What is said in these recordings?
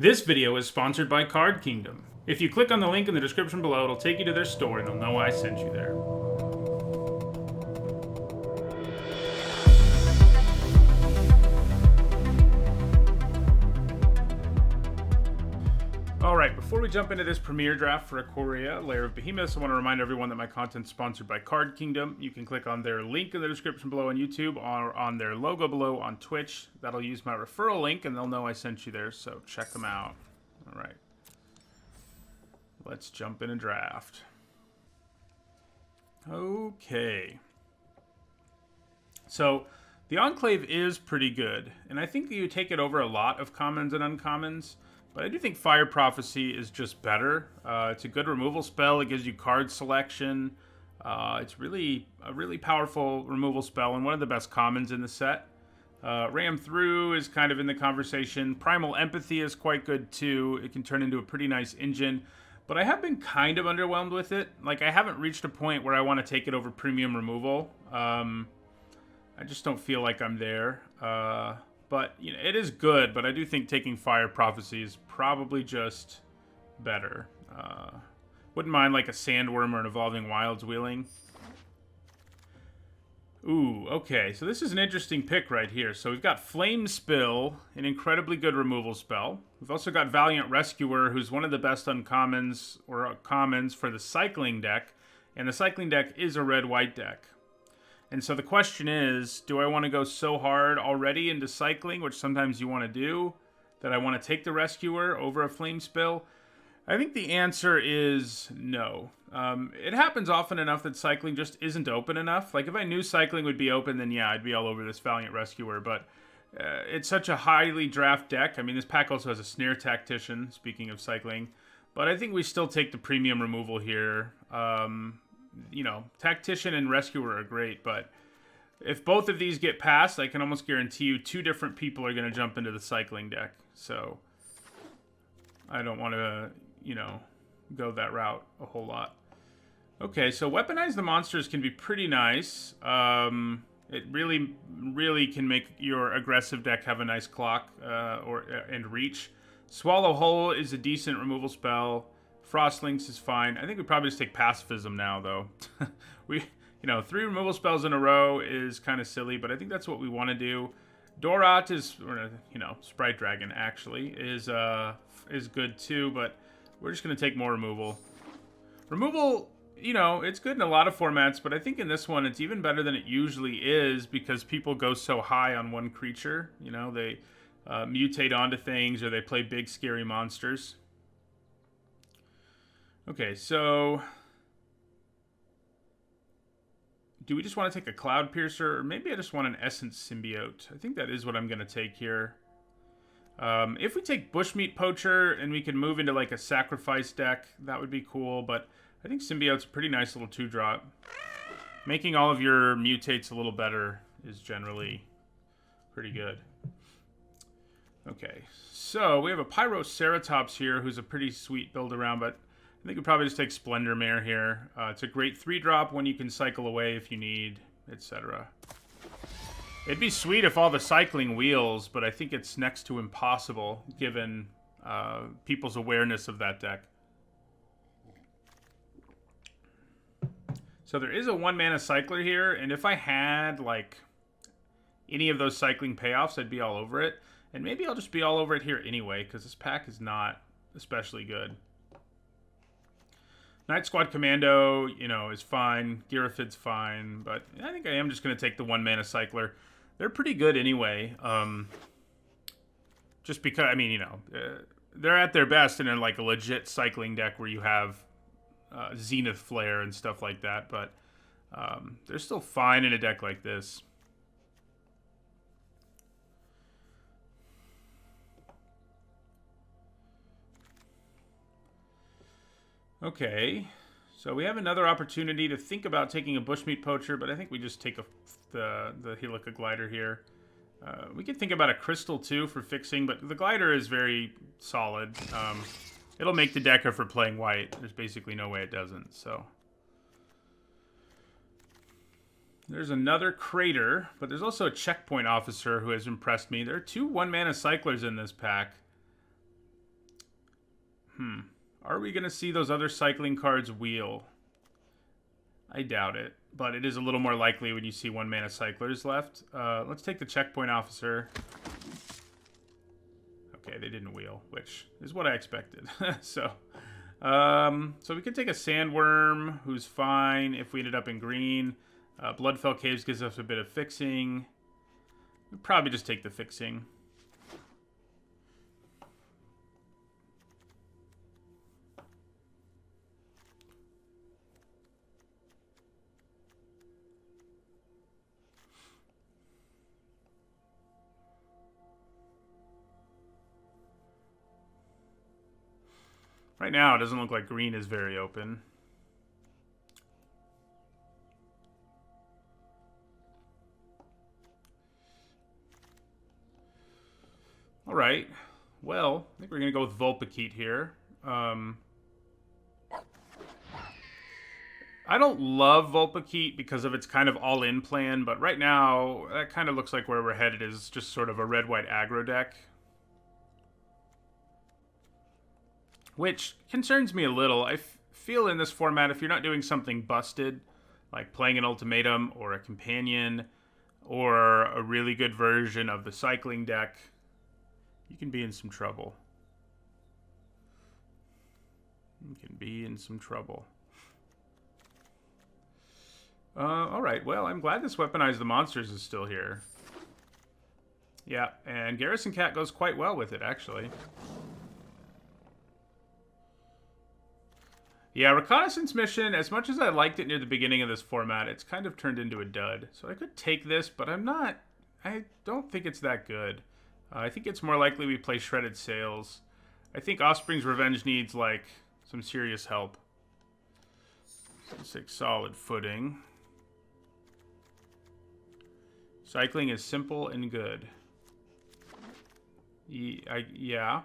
This video is sponsored by Card Kingdom. If you click on the link in the description below, it'll take you to their store and they'll know I sent you there. Alright, before we jump into this premiere draft for Ikoria, Lair of Behemoths, I want to remind everyone that my content's sponsored by Card Kingdom. You can click on their link in the description below on YouTube or on their logo below on Twitch. That'll use my referral link and they'll know I sent you there, so check them out. Alright. Let's jump in a draft. Okay. So, the Enclave is pretty good, and I think you take it over a lot of commons and uncommons. But I do think Fire Prophecy is just better. It's a good removal spell. It gives you card selection. It's really a really powerful removal spell and one of the best commons in the set. Ram Through is kind of in the conversation. Primal Empathy is quite good too. It can turn into a pretty nice engine. But I have been kind of underwhelmed with it. Like, I haven't reached a point where I want to take it over premium removal. I just don't feel like I'm there. But, you know, it is good, but I do think taking Fire Prophecy is probably just better. Wouldn't mind, like, a Sandworm or an Evolving Wilds wheeling. Ooh, okay, so this is an interesting pick right here. So we've got Flame Spill, an incredibly good removal spell. We've also got Valiant Rescuer, who's one of the best uncommons or commons for the cycling deck. And the cycling deck is a red-white deck. And so the question is, do I want to go so hard already into cycling, which sometimes you want to do, that I want to take the Rescuer over a Flame Spill? I think the answer is no. It happens often enough that cycling just isn't open enough. Like, if I knew cycling would be open, then yeah, I'd be all over this Valiant Rescuer. But it's such a highly draft deck. I mean, this pack also has a Snare Tactician, speaking of cycling. But I think we still take the premium removal here. You know, Tactician and Rescuer are great, but if both of these get passed, I can almost guarantee you two different people are going to jump into the cycling deck. So I don't want to, you know, go that route a whole lot. Okay, so Weaponize the Monsters can be pretty nice. It really can make your aggressive deck have a nice clock and reach. Swallow Whole is a decent removal spell. Frostlinks is fine. I think we probably just take Pacifism now, though. You know, 3 removal spells in a row is kind of silly, but I think that's what we want to do. Dorat is, you know, Sprite Dragon, actually, is good, too, but we're just going to take more removal. Removal, you know, it's good in a lot of formats, but I think in this one it's even better than it usually is because people go so high on one creature. You know, they mutate onto things or they play big, scary monsters. Okay, so do we just want to take a Cloud Piercer, or maybe I just want an Essence Symbiote? I think that is what I'm going to take here. If we take Bushmeat Poacher and we can move into like a Sacrifice deck, that would be cool, but I think Symbiote's a pretty nice little 2-drop. Making all of your mutates a little better is generally pretty good. Okay, so we have a Pyroceratops here who's a pretty sweet build around, but I think we'll probably just take Splendor Mare here. It's a great 3-drop, one you can cycle away if you need, etc. It'd be sweet if all the cycling wheels, but I think it's next to impossible given people's awareness of that deck. So there is a 1-mana cycler here, and if I had like any of those cycling payoffs, I'd be all over it. And maybe I'll just be all over it here anyway, because this pack is not especially good. Night Squad Commando, you know, is fine. Girafid's fine, but I think I am just going to take the 1-mana cycler. They're pretty good anyway. Just because, I mean, you know, they're at their best in like a legit cycling deck where you have Zenith Flare and stuff like that, but they're still fine in a deck like this. Okay, so we have another opportunity to think about taking a Bushmeat Poacher, but I think we just take the Helica Glider here. We could think about a Crystal too for fixing, but the Glider is very solid. It'll make the deck for playing white. There's basically no way it doesn't, so. There's another Crater, but there's also a Checkpoint Officer who has impressed me. There are 2 1-mana cyclers in this pack. Are we going to see those other cycling cards wheel? I doubt it, but it is a little more likely when you see 1 mana cyclers left. Let's take the checkpoint officer. Okay, they didn't wheel, which is what I expected. So we could take a Sandworm, who's fine if we ended up in green. Bloodfell Caves gives us a bit of fixing. We'd probably just take the fixing. Right now, it doesn't look like green is very open. All right. Well, I think we're going to go with Vulpikeet here. I don't love Vulpikeet because of its kind of all-in plan, but right now, that kind of looks like where we're headed is just sort of a red-white aggro deck. Which concerns me a little. I feel in this format, if you're not doing something busted, like playing an ultimatum or a companion or a really good version of the cycling deck, you can be in some trouble. You can be in some trouble. Alright, well, I'm glad this Weaponize the Monsters is still here. Yeah, and Garrison Cat goes quite well with it, actually. Yeah, Reconnaissance Mission, as much as I liked it near the beginning of this format, it's kind of turned into a dud. So I could take this, but I don't think it's that good. I think it's more likely we play Shredded Sails. I think Offspring's Revenge needs, like, some serious help. Let's take Solid Footing. Cycling is simple and good. Yeah.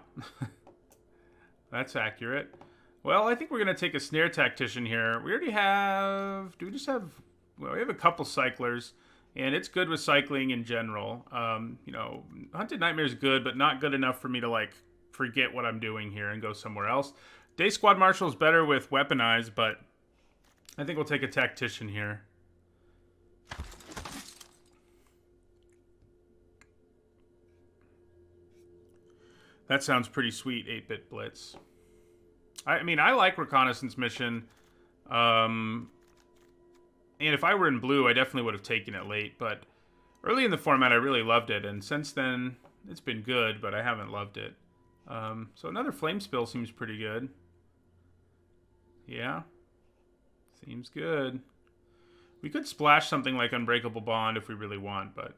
That's accurate. Well, I think we're going to take a Snare Tactician here. We already have... Do we just have... Well, we have a couple Cyclers, and it's good with cycling in general. You know, Hunted Nightmare is good, but not good enough for me to, like, forget what I'm doing here and go somewhere else. Day Squad Marshal is better with Weaponize, but I think we'll take a Tactician here. That sounds pretty sweet, 8-Bit Blitz. I mean, I like Reconnaissance Mission. And if I were in blue, I definitely would have taken it late. But early in the format, I really loved it. And since then, it's been good, but I haven't loved it. So another Flame Spill seems pretty good. Yeah. Seems good. We could splash something like Unbreakable Bond if we really want, but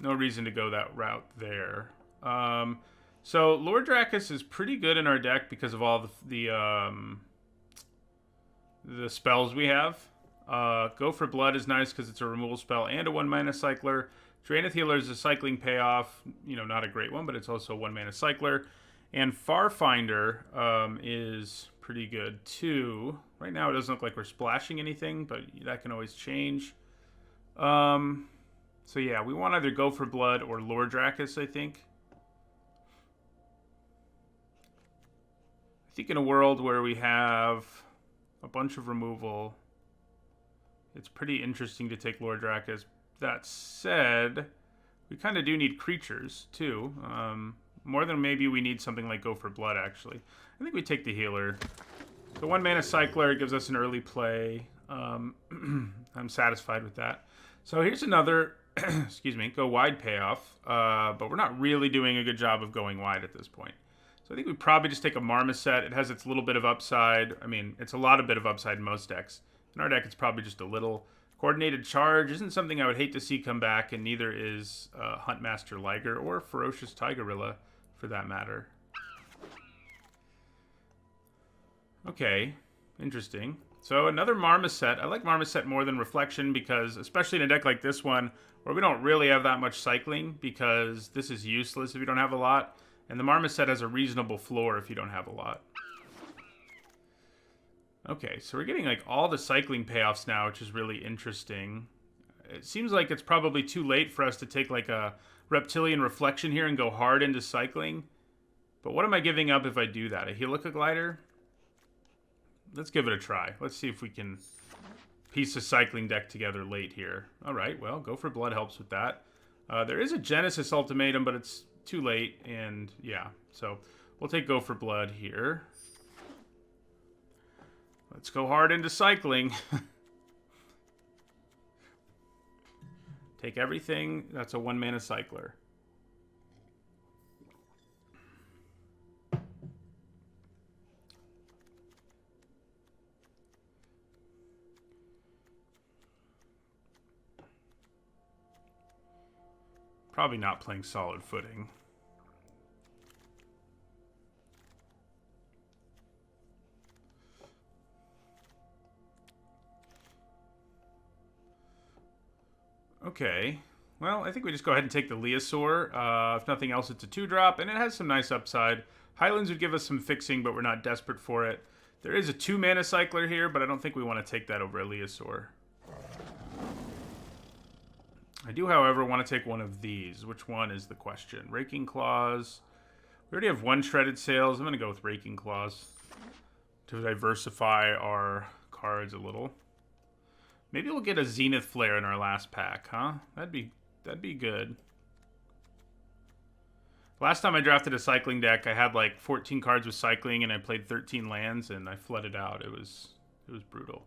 no reason to go that route there. So Lord Dracus is pretty good in our deck because of all the spells we have. Go for Blood is nice because it's a removal spell and a 1-mana cycler. Draenith Healer is a cycling payoff. You know, not a great one, but it's also a 1-mana cycler. And Farfinder is pretty good too. Right now it doesn't look like we're splashing anything, but that can always change. So yeah, we want either Go for Blood or Lord Dracus, I think. I think in a world where we have a bunch of removal, it's pretty interesting to take Lord Dracus. That said, we kind of do need creatures, too. More than maybe we need something like Go for Blood, actually. I think we take the healer. The 1-mana cycler gives us an early play. I'm satisfied with that. So here's another, excuse me, go wide payoff. But we're not really doing a good job of going wide at this point. So I think we probably just take a Marmoset. It has its little bit of upside. I mean, it's a lot of bit of upside in most decks. In our deck, it's probably just a little. Coordinated Charge isn't something I would hate to see come back, and neither is Huntmaster Liger or Ferocious Tigerilla, for that matter. Okay, interesting. So another Marmoset. I like Marmoset more than Reflection because, especially in a deck like this one, where we don't really have that much cycling, because this is useless if you don't have a lot. And the Marmoset has a reasonable floor if you don't have a lot. Okay, so we're getting like all the cycling payoffs now, which is really interesting. It seems like it's probably too late for us to take like a Reptilian Reflection here and go hard into cycling. But what am I giving up if I do that? A Helica Glider? Let's give it a try. Let's see if we can piece a cycling deck together late here. All right, well, Go for Blood helps with that. There is a Genesis Ultimatum, but it's too late, and yeah. So we'll take Go for Blood here. Let's go hard into cycling. Take everything. That's a 1-mana cycler. Probably not playing Solid Footing. Okay. Well, I think we just go ahead and take the Leosaur. If nothing else, it's a 2-drop, and it has some nice upside. Highlands would give us some fixing, but we're not desperate for it. There is a 2-mana cycler here, but I don't think we want to take that over a Leosaur. I do, however, want to take one of these. Which one is the question? Raking Claws. We already have 1 Shredded Sails. I'm going to go with Raking Claws to diversify our cards a little. Maybe we'll get a Zenith Flare in our last pack, huh? That'd be good. Last time I drafted a cycling deck, I had like 14 cards with cycling, and I played 13 lands, and I flooded out. It was brutal.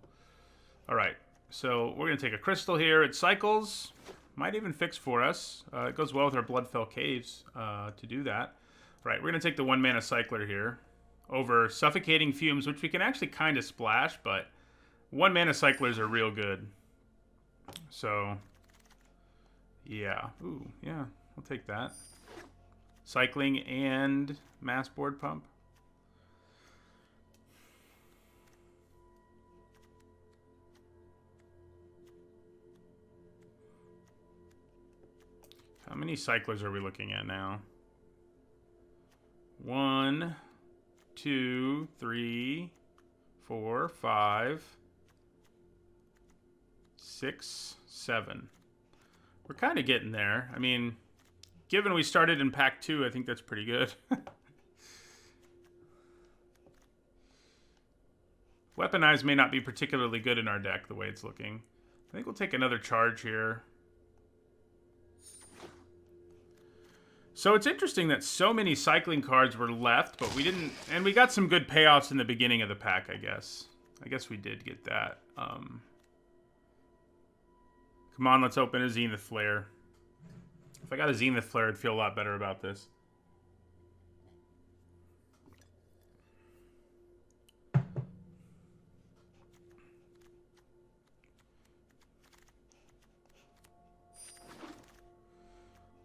All right, so we're going to take a Crystal here. It cycles. Might even fix for us. It goes well with our Bloodfell Caves to do that. All right, we're going to take the 1-mana cycler here over Suffocating Fumes, which we can actually kind of splash, but 1-mana cyclers are real good. So, yeah. Ooh, yeah, I'll take that. Cycling and Mass Board Pump. How many cyclers are we looking at now? 1, 2, 3, 4, 5, 6, 7. We're kind of getting there. I mean, given we started in pack 2, I think that's pretty good. Weaponize may not be particularly good in our deck the way it's looking. I think we'll take another charge here. So it's interesting that so many cycling cards were left, but we didn't... And we got some good payoffs in the beginning of the pack, I guess. I guess we did get that. Come on, let's open a Zenith Flare. If I got a Zenith Flare, I'd feel a lot better about this.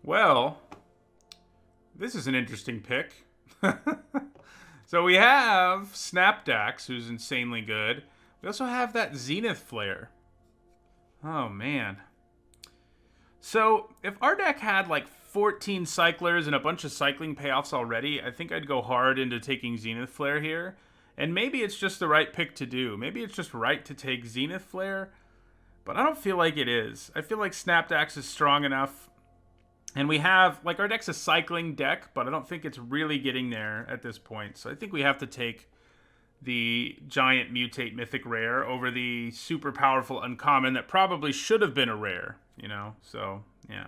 Well... This is an interesting pick. So we have Snapdax, who's insanely good. We also have that Zenith Flare. Oh, man. So if our deck had like 14 cyclers and a bunch of cycling payoffs already, I think I'd go hard into taking Zenith Flare here. And maybe it's just the right pick to do. Maybe it's just right to take Zenith Flare. But I don't feel like it is. I feel like Snapdax is strong enough. And we have, like, our deck's a cycling deck, but I don't think it's really getting there at this point. So I think we have to take the Giant Mutate Mythic Rare over the super powerful Uncommon that probably should have been a rare, you know? So, yeah.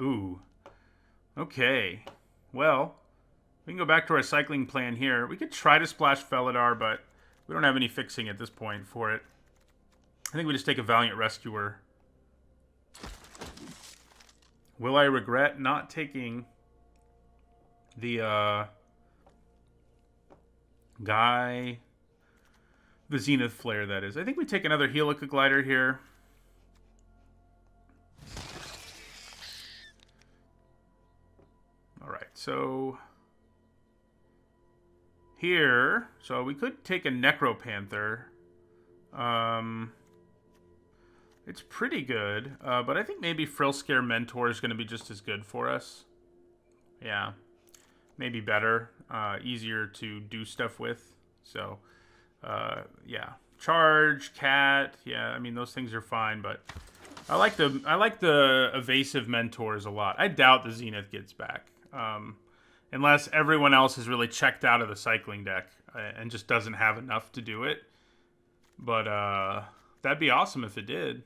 Ooh. Okay. Well, we can go back to our cycling plan here. We could try to splash Felidar, but we don't have any fixing at this point for it. I think we just take a Valiant Rescuer. Will I regret not taking the guy, the Zenith Flare, that is? I think we take another Helica Glider here. All right, so here, so we could take a Necropanther. It's pretty good, but I think maybe Frillscare Mentor is going to be just as good for us. Yeah, maybe better, easier to do stuff with. So, yeah. Charge, Cat, yeah, I mean, those things are fine, but I like the evasive mentors a lot. I doubt the Zenith gets back, unless everyone else is really checked out of the cycling deck and just doesn't have enough to do it. But that'd be awesome if it did.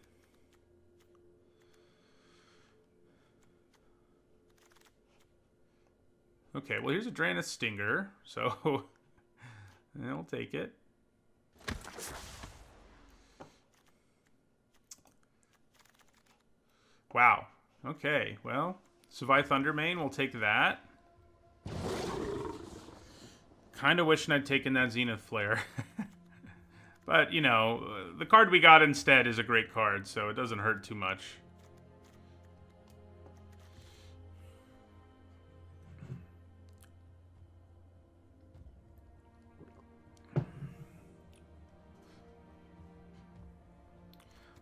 Okay, well here's a Draenith Stinger, so we'll take it. Wow. Okay, well, Savai Thundermane, we'll take that. Kind of wishing I'd taken that Zenith Flare. But, you know, the card we got instead is a great card, so it doesn't hurt too much.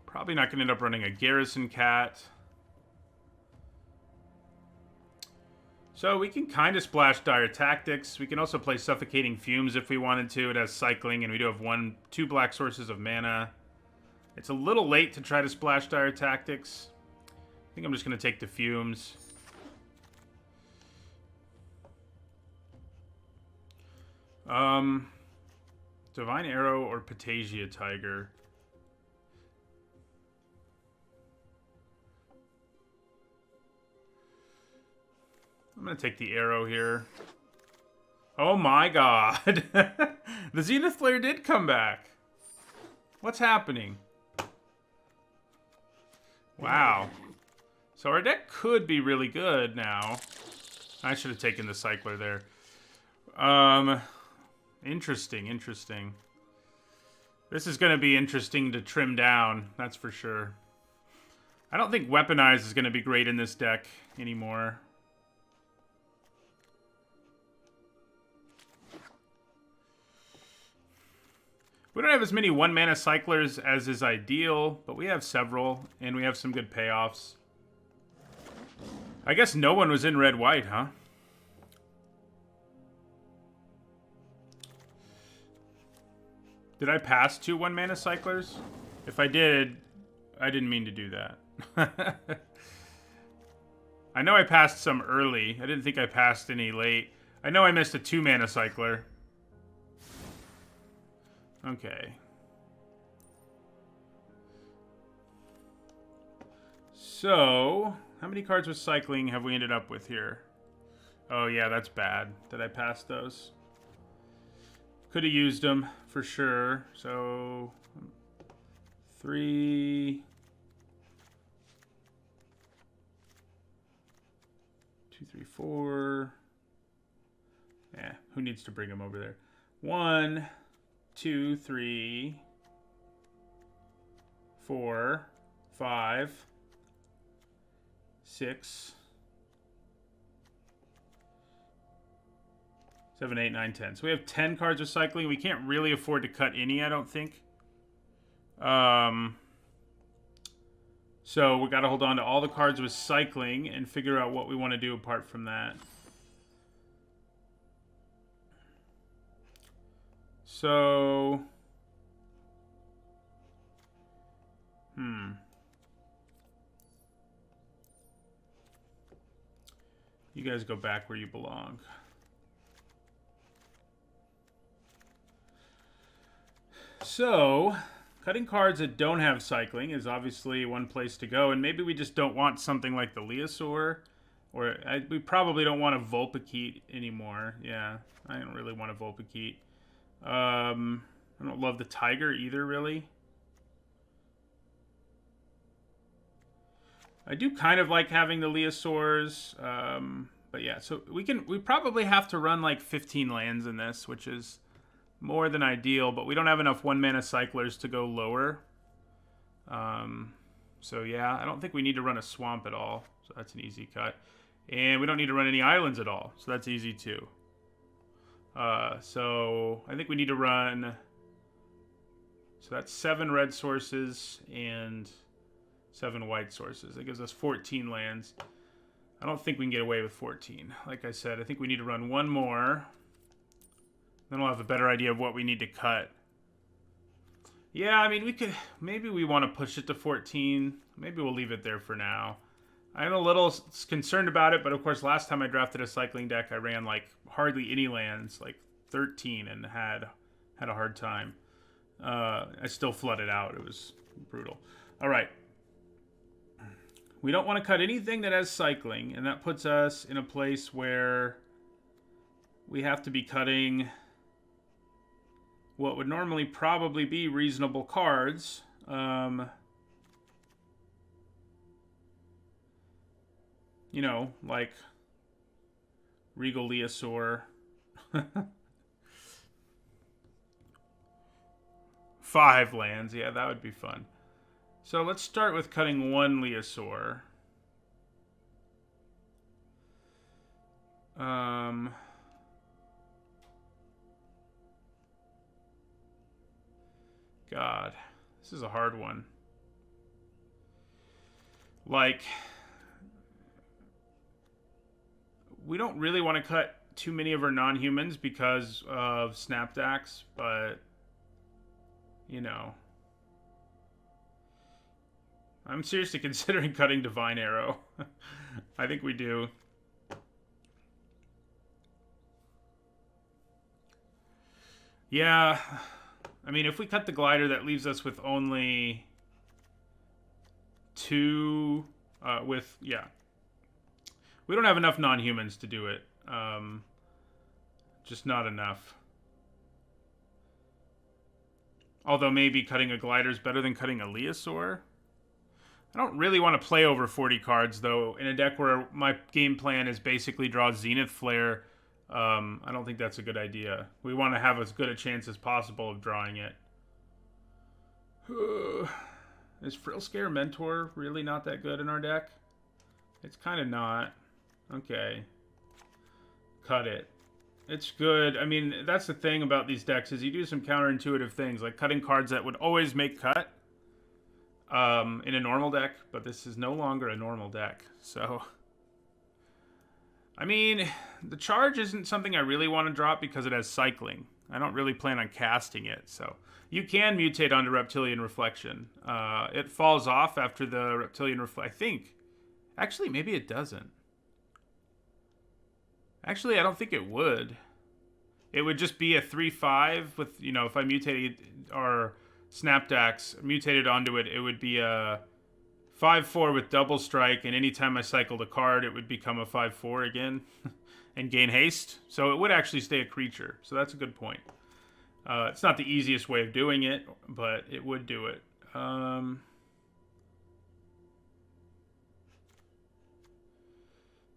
Probably not going to end up running a Garrison Cat. So we can kind of splash Dire Tactics. We can also play Suffocating Fumes if we wanted to. It has cycling, and we do have 2 black sources of mana. It's a little late to try to splash Dire Tactics. I think I'm just going to take the Fumes. Divine Arrow or Patagia Tiger. I'm going to take the arrow here. Oh my god. The Zenith Flare did come back. What's happening? Wow. So our deck could be really good now. I should have taken the Cycler there. Interesting, interesting. This is going to be interesting to trim down, that's for sure. I don't think Weaponize is going to be great in this deck anymore. We don't have as many 1-mana cyclers as is ideal, but we have several, and we have some good payoffs. I guess no one was in red-white, huh? Did I pass 2 1-mana cyclers? If I did, I didn't mean to do that. I know I passed some early. I didn't think I passed any late. I know I missed a 2-mana cycler. Okay. So, how many cards with cycling have we ended up with here? Oh yeah, that's bad. Did I pass those? Could have used them for sure. So, 3, 2, 3, 4. Yeah, who needs to bring them over there? 1, 2, 3, 4, 5, 6, 7, 8, 9, 10. So we have 10 cards of cycling. We can't really afford to cut any, I don't think. So we got to hold on to all the cards with cycling and figure out what we want to do apart from that. So, you guys go back where you belong. So, cutting cards that don't have cycling is obviously one place to go, and maybe we just don't want something like the Leosaur, or we probably don't want a Vulpikeet anymore. Yeah, I don't really want a Vulpikeet. I don't love the Tiger either, really. I do kind of like having the Leosaurs, but yeah, so we probably have to run like 15 lands in this, which is more than ideal, but we don't have enough 1-mana cyclers to go lower. So yeah, I don't think we need to run a swamp at all, so that's an easy cut. And we don't need to run any islands at all, so that's easy too. So I think we need to run, so that's 7 red sources and 7 white sources. That gives us 14 lands. I don't think we can get away with 14. Like I said, I think we need to run 1 more. Then we'll have a better idea of what we need to cut. Yeah, I mean, we could, maybe we want to push it to 14. maybe we'll leave it there for now. I'm a little concerned about it, but of course, last time I drafted a cycling deck, I ran like hardly any lands, like 13, and had a hard time. I still flooded out. It was brutal. All right. We don't want to cut anything that has cycling, and that puts us in a place where we have to be cutting what would normally probably be reasonable cards. You know, like Regal Leosaur. 5 lands. Yeah, that would be fun. So let's start with cutting 1 Leosaur. God, this is a hard one. Like, we don't really want to cut too many of our non-humans because of Snapdax, but, you know. I'm seriously considering cutting Divine Arrow. I think we do. Yeah. I mean, if we cut the glider, that leaves us with only 2... yeah. We don't have enough non-humans to do it. Just not enough. Although maybe cutting a glider is better than cutting a Leosaur. I don't really want to play over 40 cards, though, in a deck where my game plan is basically draw Zenith Flare. I don't think that's a good idea. We want to have as good a chance as possible of drawing it. Is Frillscare Mentor really not that good in our deck? It's kind of not. Okay. Cut it. It's good. I mean, that's the thing about these decks is you do some counterintuitive things, like cutting cards that would always make cut in a normal deck, but this is no longer a normal deck. So, I mean, the charge isn't something I really want to drop because it has cycling. I don't really plan on casting it, so you can mutate onto Reptilian Reflection. It falls off after the Reptilian Reflection. I think. Actually, maybe it doesn't. Actually, I don't think it would. It would just be a 3/5 with, you know, if I mutated or Snapdax mutated onto it, it would be a 5/4 with double strike, and anytime I cycled a card, it would become a 5/4 again and gain haste. So it would actually stay a creature. So that's a good point. It's not the easiest way of doing it, but it would do it.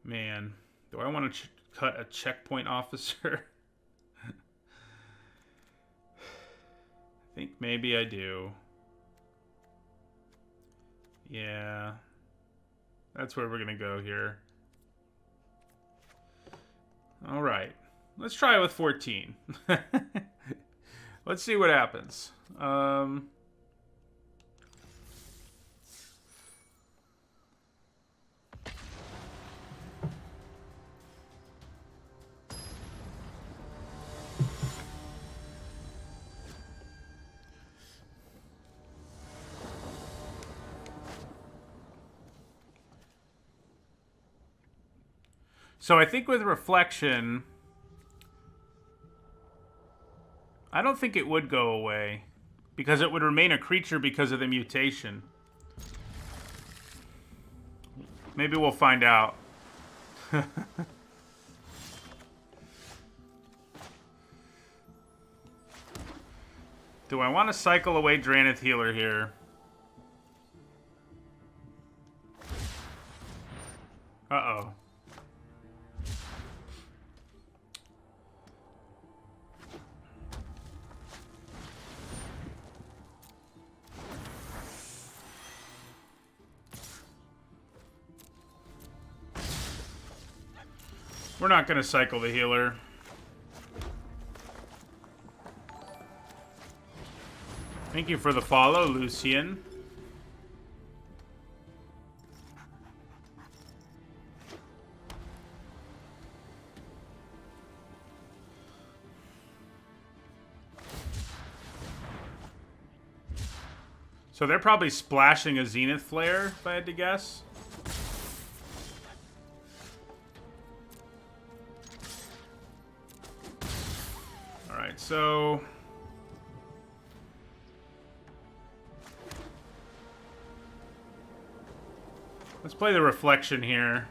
Man, do I want to cut a checkpoint officer? I think maybe I do. Yeah. That's where we're going to go here. All right. Let's try it with 14. Let's see what happens. So I think with Reflection, I don't think it would go away because it would remain a creature because of the mutation. Maybe we'll find out. Do I want to cycle away Dranith Healer here? Uh-oh. We're not going to cycle the healer. Thank you for the follow, Lucian. So they're probably splashing a Zenith Flare, if I had to guess. Alright, so... let's play the Reflection here.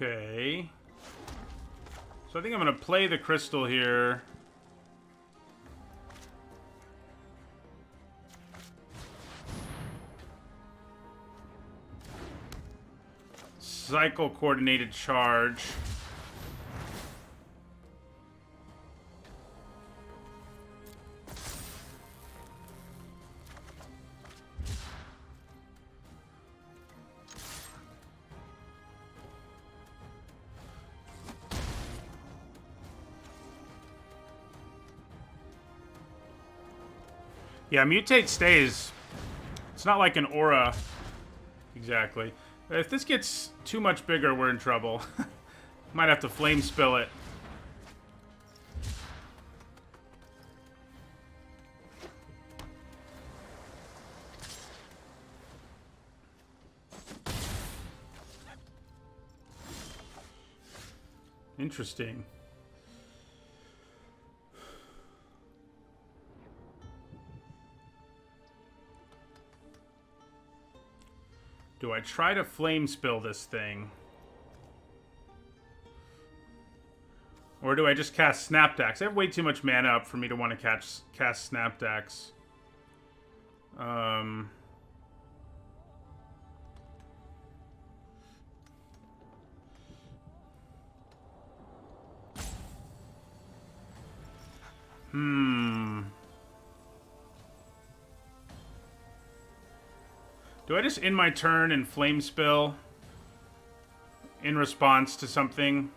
Okay. So I think I'm going to play the crystal here. Cycle coordinated charge. Yeah, mutate stays. It's not like an aura. Exactly. If this gets too much bigger, we're in trouble. Might have to flame spill it. Interesting. Do I try to flame spill this thing? Or do I just cast Snapdax? I have way too much mana up for me to want to cast Snapdax. Do I just end my turn and flame spill in response to something?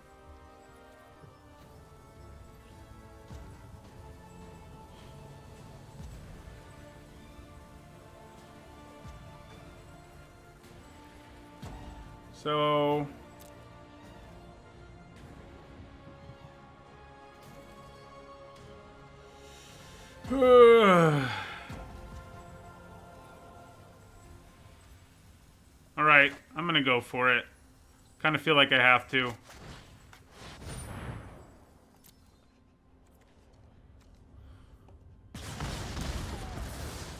So... Alright, I'm gonna go for it. Kind of feel like I have to.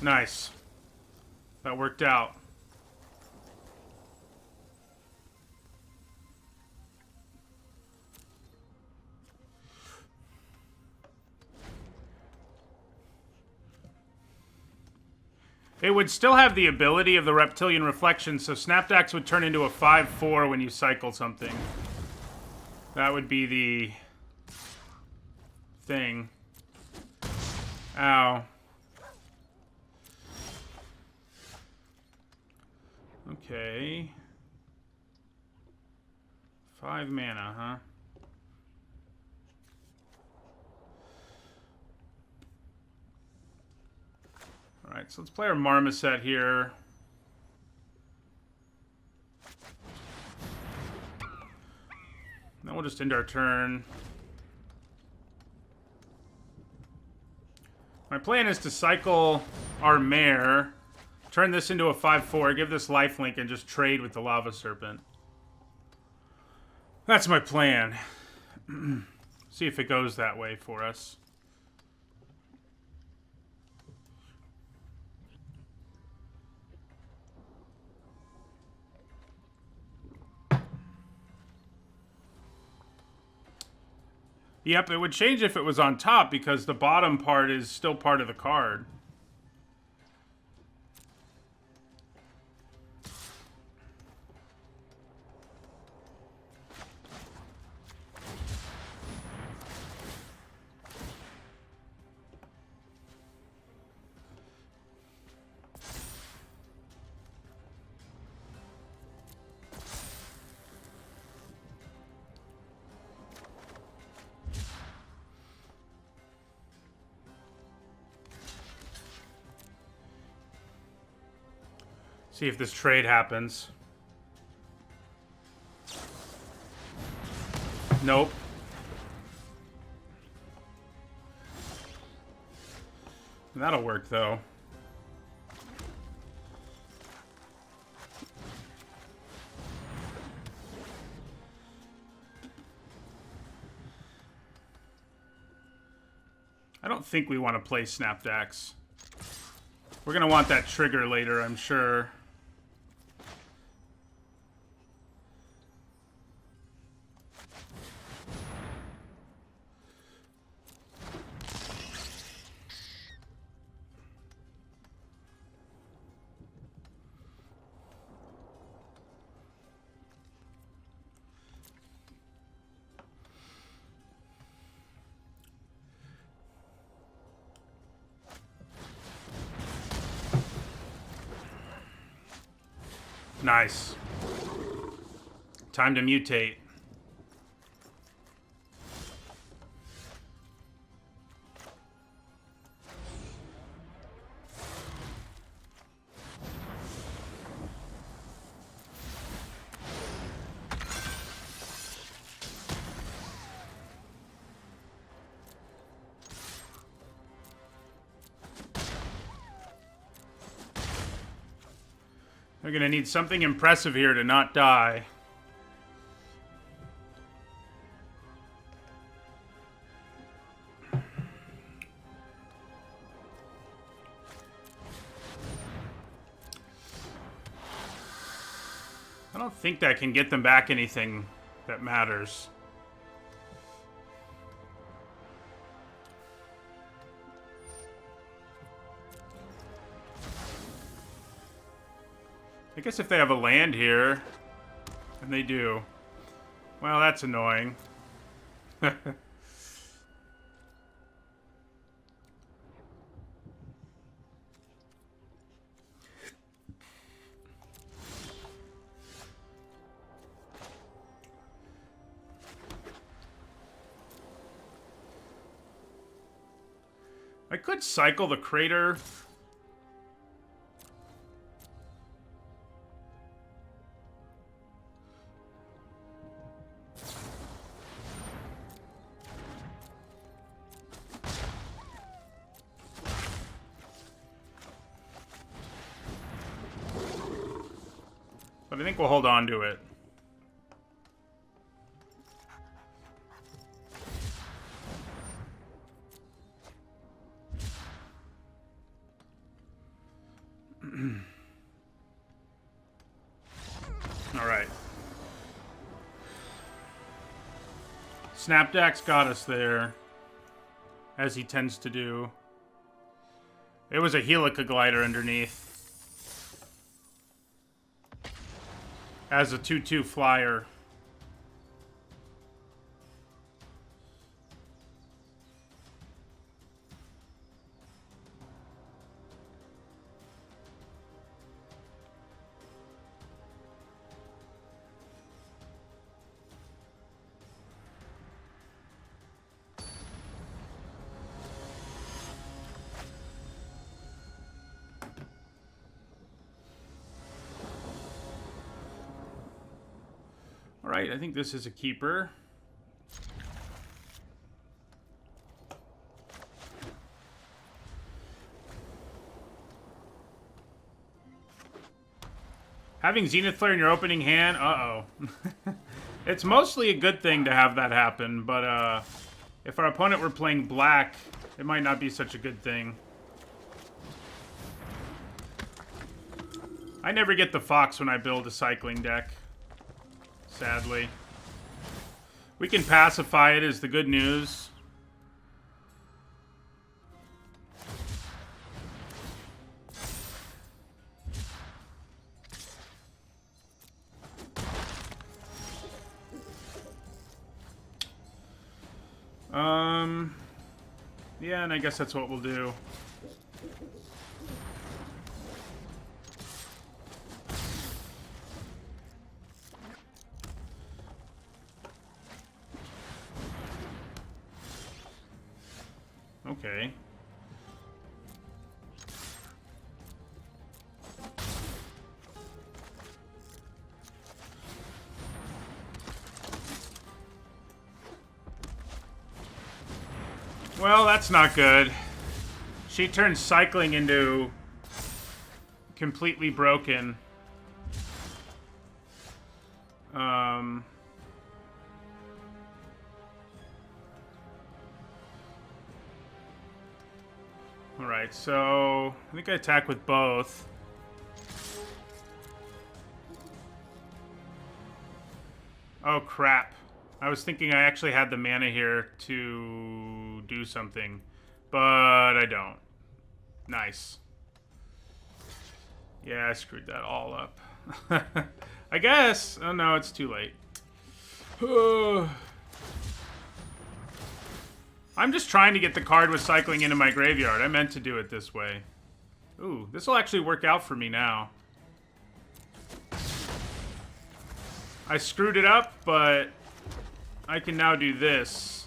Nice. That worked out. It would still have the ability of the Reptilian Reflection, so Snapdax would turn into a 5/4 when you cycle something. That would be the thing. Ow. Okay. 5 mana, huh? Alright, so let's play our Marmoset here. Then we'll just end our turn. My plan is to cycle our Mare, turn this into a 5/4, give this lifelink, and just trade with the Lava Serpent. That's my plan. See if it goes that way for us. Yep, it would change if it was on top because the bottom part is still part of the card. See if this trade happens. Nope. That'll work, though. I don't think we want to play Snapdax. We're going to want that trigger later, I'm sure. Nice. Time to mutate. They're gonna need something impressive here to not die. I don't think that can get them back anything that matters. I guess if they have a land here, and they do. Well, that's annoying. I could cycle the crater. But I think we'll hold on to it. All right. Snapdax got us there, as he tends to do. It was a Helica glider underneath. As a 2/2 flyer. Alright, I think this is a keeper. Having Zenith Flare in your opening hand? Uh-oh. It's mostly a good thing to have that happen, but if our opponent were playing black, it might not be such a good thing. I never get the Fox when I build a cycling deck. Sadly. We can pacify it is the good news. Yeah, and I guess that's what we'll do. Okay. Well, that's not good. She turns cycling into completely broken. Alright, so I think I attack with both. Oh, crap. I was thinking I actually had the mana here to do something, but I don't. Nice. Yeah, I screwed that all up. I guess. Oh, no, it's too late. I'm just trying to get the card with cycling into my graveyard. I meant to do it this way. Ooh, this will actually work out for me now. I screwed it up, but I can now do this.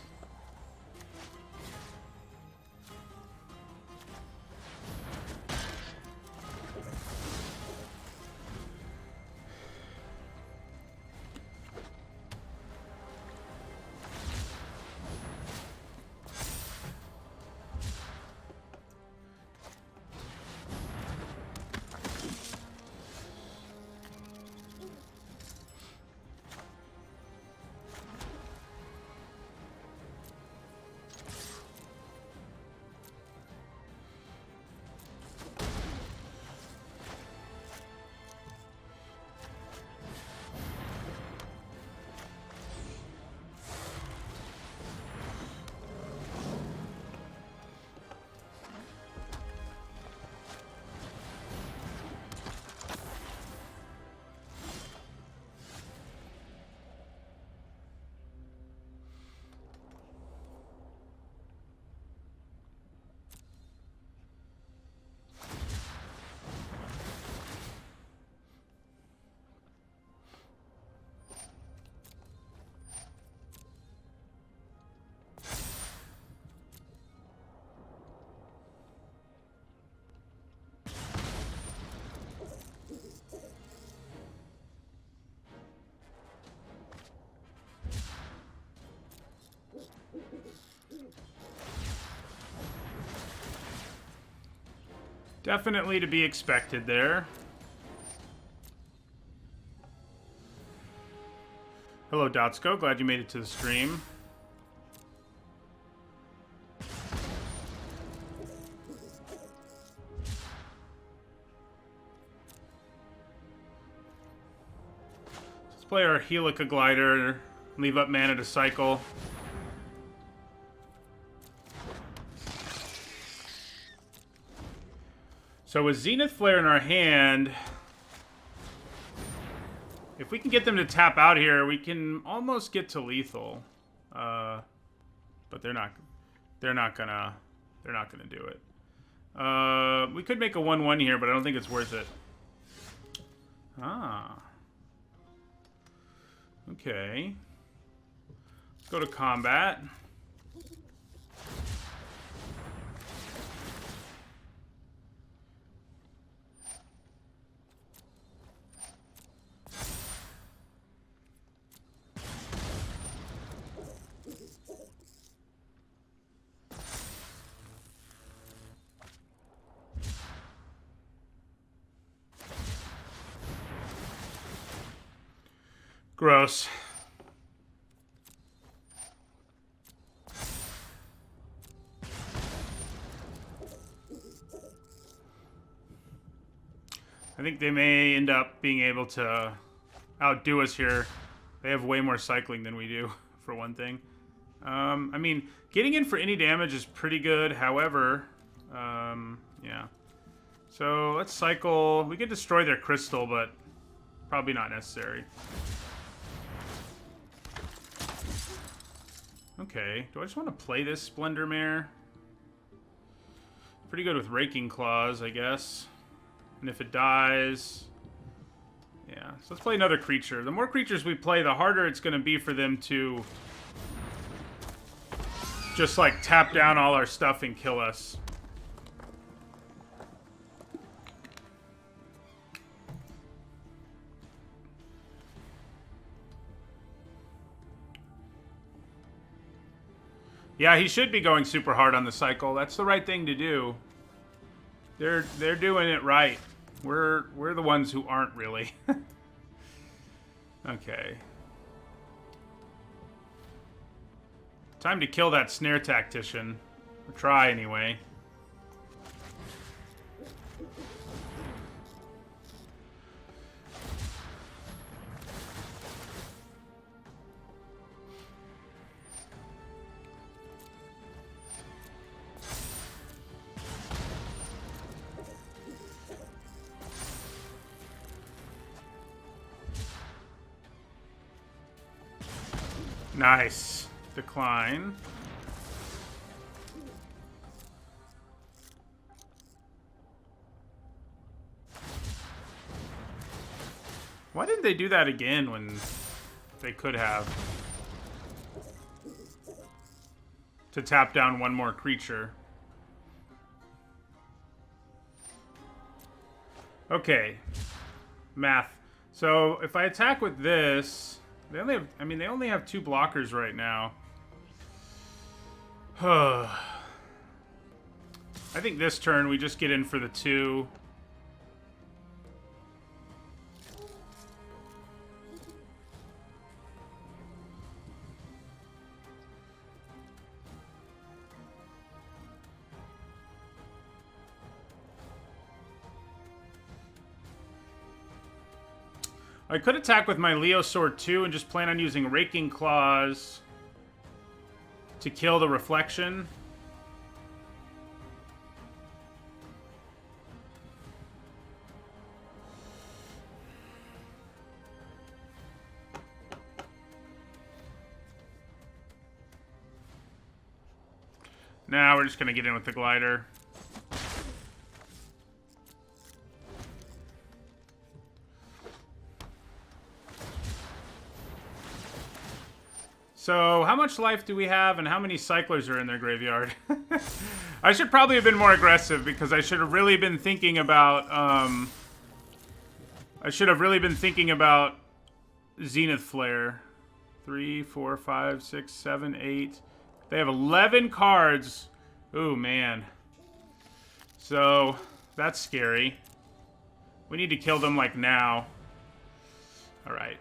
Definitely to be expected there. Hello, Dotsko. Glad you made it to the stream. Let's play our Helica Glider. Leave up mana to cycle. So with Zenith Flare in our hand, if we can get them to tap out here, we can almost get to lethal. But they're not gonna do it. We could make a 1/1 here, but I don't think it's worth it. Ah. Okay. Let's go to combat. Gross. I think they may end up being able to outdo us here. They have way more cycling than we do, for one thing. I mean, getting in for any damage is pretty good. However, yeah. So let's cycle. We could destroy their crystal, but probably not necessary. Okay, do I just want to play this Splendor Mare? Pretty good with Raking Claws, I guess. And if it dies... Yeah, so let's play another creature. The more creatures we play, the harder it's going to be for them to... just, like, tap down all our stuff and kill us. Yeah, he should be going super hard on the cycle. That's the right thing to do. They're doing it right. We're the ones who aren't really. Okay. Time to kill that snare tactician. Or try anyway. Nice. Decline. Why didn't they do that again when they could have? To tap down one more creature. Okay. Math. So if I attack with this, they only have, I mean, they only have 2 blockers right now. I think this turn we just get in for the 2. I could attack with my Leo Sword too and just plan on using Raking Claws to kill the reflection. Now we're just going to get in with the glider. So, how much life do we have and how many cyclers are in their graveyard? I should probably have been more aggressive because I should have really been thinking about, Zenith Flare. 3, 4, 5, 6, 7, 8. They have 11 cards. Ooh, man. So, that's scary. We need to kill them, like, now. Alright,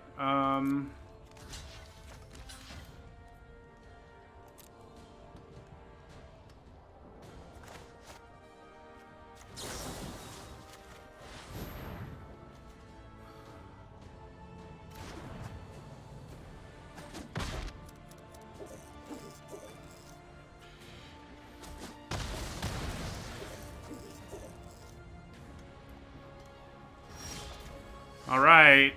Alright.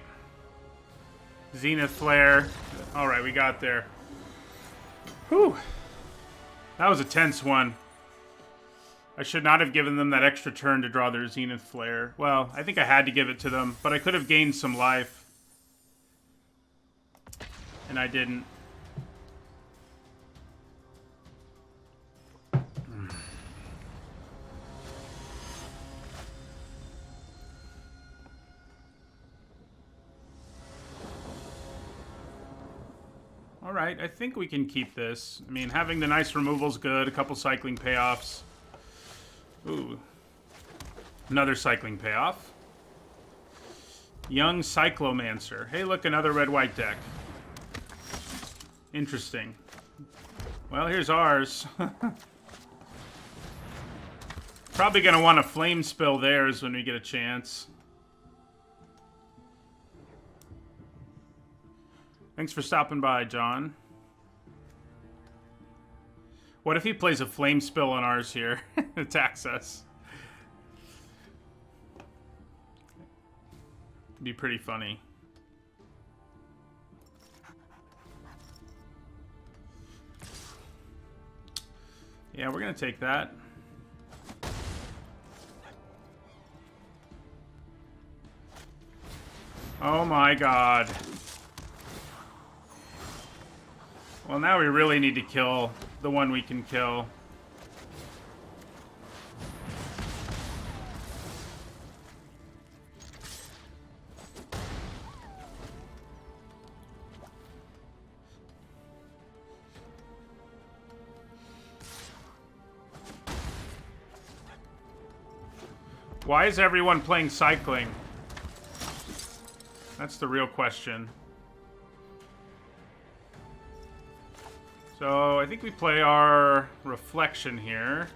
Zenith Flare. Alright, we got there. Whew. That was a tense one. I should not have given them that extra turn to draw their Zenith Flare. Well, I think I had to give it to them, but I could have gained some life. And I didn't. Alright, I think we can keep this. I mean, having the nice removal's good. A couple cycling payoffs. Ooh. Another cycling payoff. Young Cyclomancer. Hey, look, another red-white deck. Interesting. Well, here's ours. Probably going to want to flame spill theirs when we get a chance. Thanks for stopping by, John. What if he plays a flame spill on ours here? Attacks us. It'd be pretty funny. Yeah, we're gonna take that. Oh my god. Well, now we really need to kill the one we can kill. Why is everyone playing cycling? That's the real question. So I think we play our reflection here.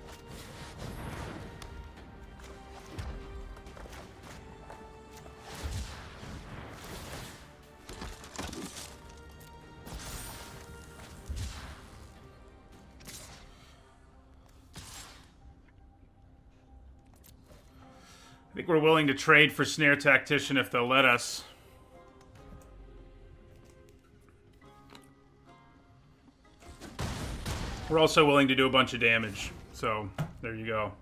I think we're willing to trade for Snare Tactician if they'll let us. We're also willing to do a bunch of damage. So, there you go.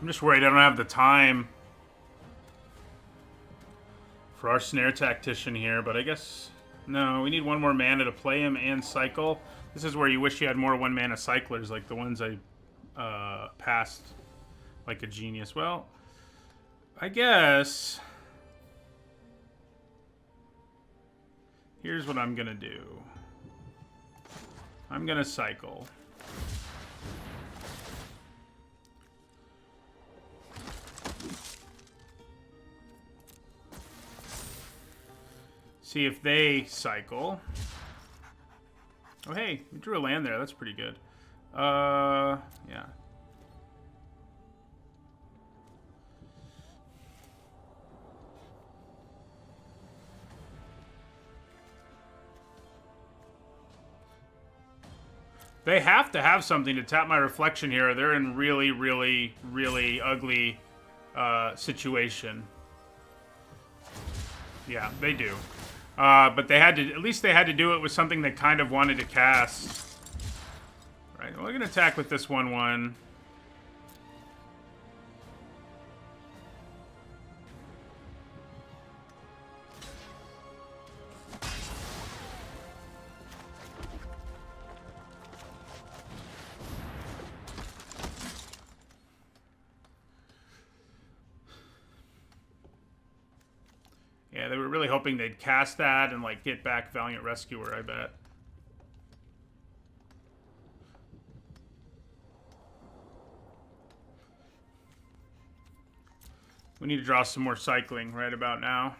I'm just worried I don't have the time for our Snare Tactician here, but I guess... No, we need one more mana to play him and cycle. This is where you wish you had more one-mana cyclers, like the ones I passed like a genius. Well, I guess... Here's what I'm gonna do. I'm gonna cycle. See if they cycle. Oh, hey, we drew a land there. That's pretty good. Yeah. They have to have something to tap my reflection here. They're in really, really, really ugly situation. Yeah, they do. But they had to, at least they had to do it with something they kind of wanted to cast. Right, well, we're going to attack with this 1/1. Yeah, they were really hoping they'd cast that and, like, get back Valiant Rescuer, I bet. We need to draw some more cycling right about now.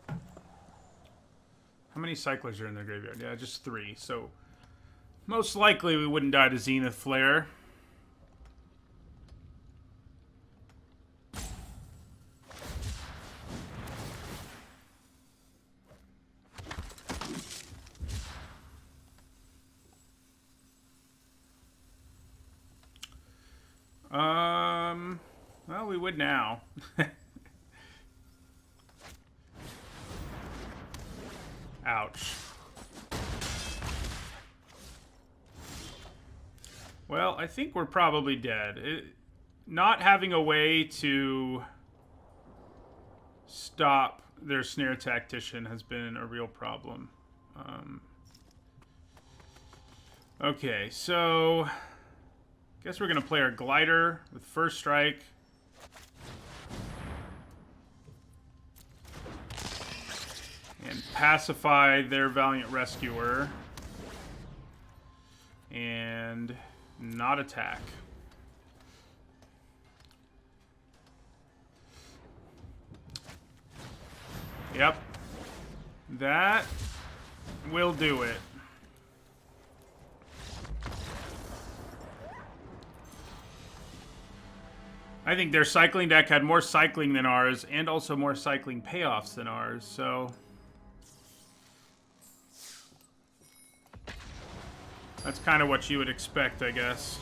How many cyclers are in their graveyard? Yeah, just 3. So, most likely we wouldn't die to Zenith Flare. Well, we would now. Ouch. Well, I think we're probably dead. Not having a way to stop their Snare Tactician has been a real problem. Okay, so... Guess we're going to play our Glider with first strike. And pacify their Valiant Rescuer. And not attack. Yep. That will do it. I think their cycling deck had more cycling than ours, and also more cycling payoffs than ours, so... That's kind of what you would expect, I guess.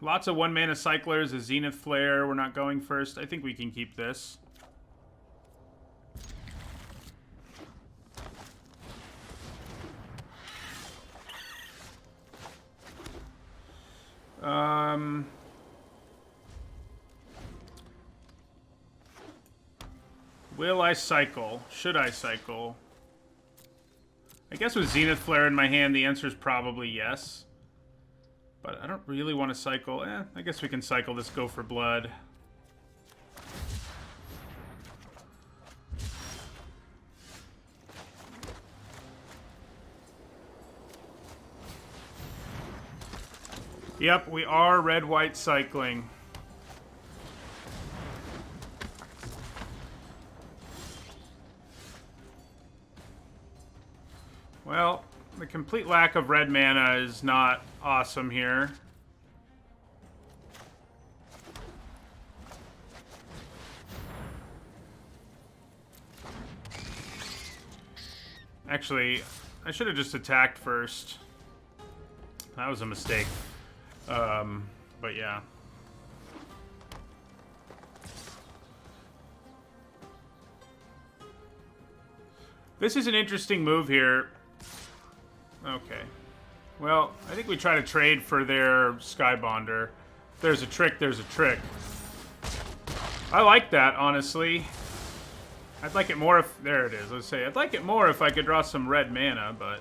Lots of 1-mana cyclers, a Zenith Flare. We're not going first. I think we can keep this. Will I cycle? Should I cycle? I guess with Zenith Flare in my hand, the answer is probably yes. But I don't really want to cycle. I guess we can cycle this Go for Blood. Yep, we are red-white cycling. Well, the complete lack of red mana is not awesome here. Actually, I should have just attacked first. That was a mistake. But yeah. This is an interesting move here. Okay. Well, I think we try to trade for their Skybonder. If there's a trick, there's a trick. I like that, honestly. I'd like it more if... There it is. Let's say I'd like it more if I could draw some red mana, but...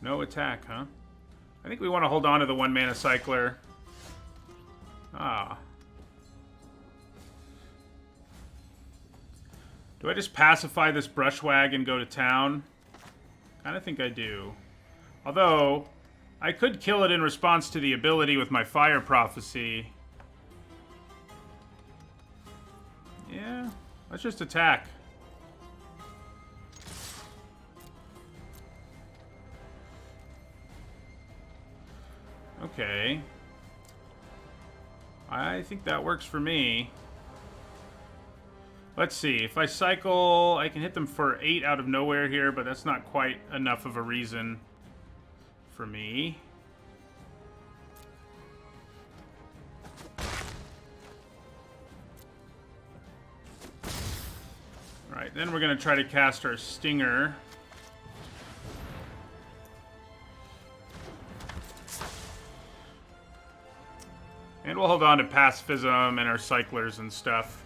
No attack, huh? I think we want to hold on to the 1-mana cycler. Ah. Do I just pacify this Brushwag and go to town? Kind of think I do. Although, I could kill it in response to the ability with my Fire Prophecy. Yeah, let's just attack. Okay. I think that works for me. Let's see. If I cycle, I can hit them for 8 out of nowhere here, but that's not quite enough of a reason for me. Alright, then we're going to try to cast our Stinger. And we'll hold on to Pacifism and our Cyclers and stuff.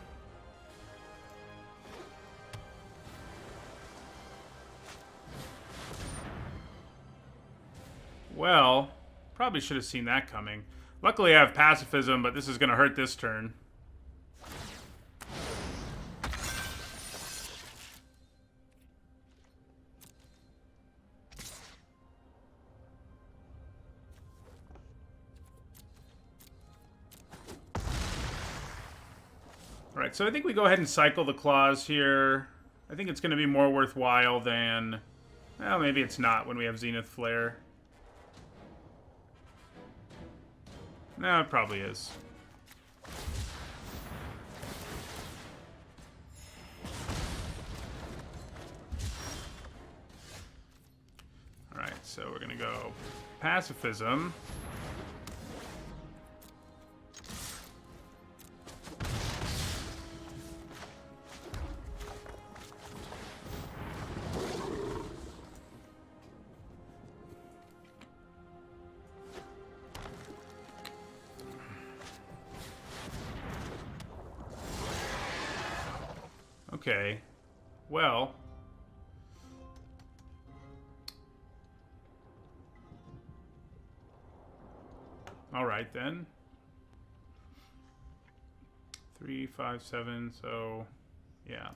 Well, probably should have seen that coming. Luckily I have Pacifism, but this is going to hurt this turn. Alright, so I think we go ahead and cycle the claws here. I think it's going to be more worthwhile than... Well, maybe it's not when we have Zenith Flare. No, it probably is. Alright, so we're going to go Pacifism. Okay, well, all right then. 3, 5, 7, so yeah.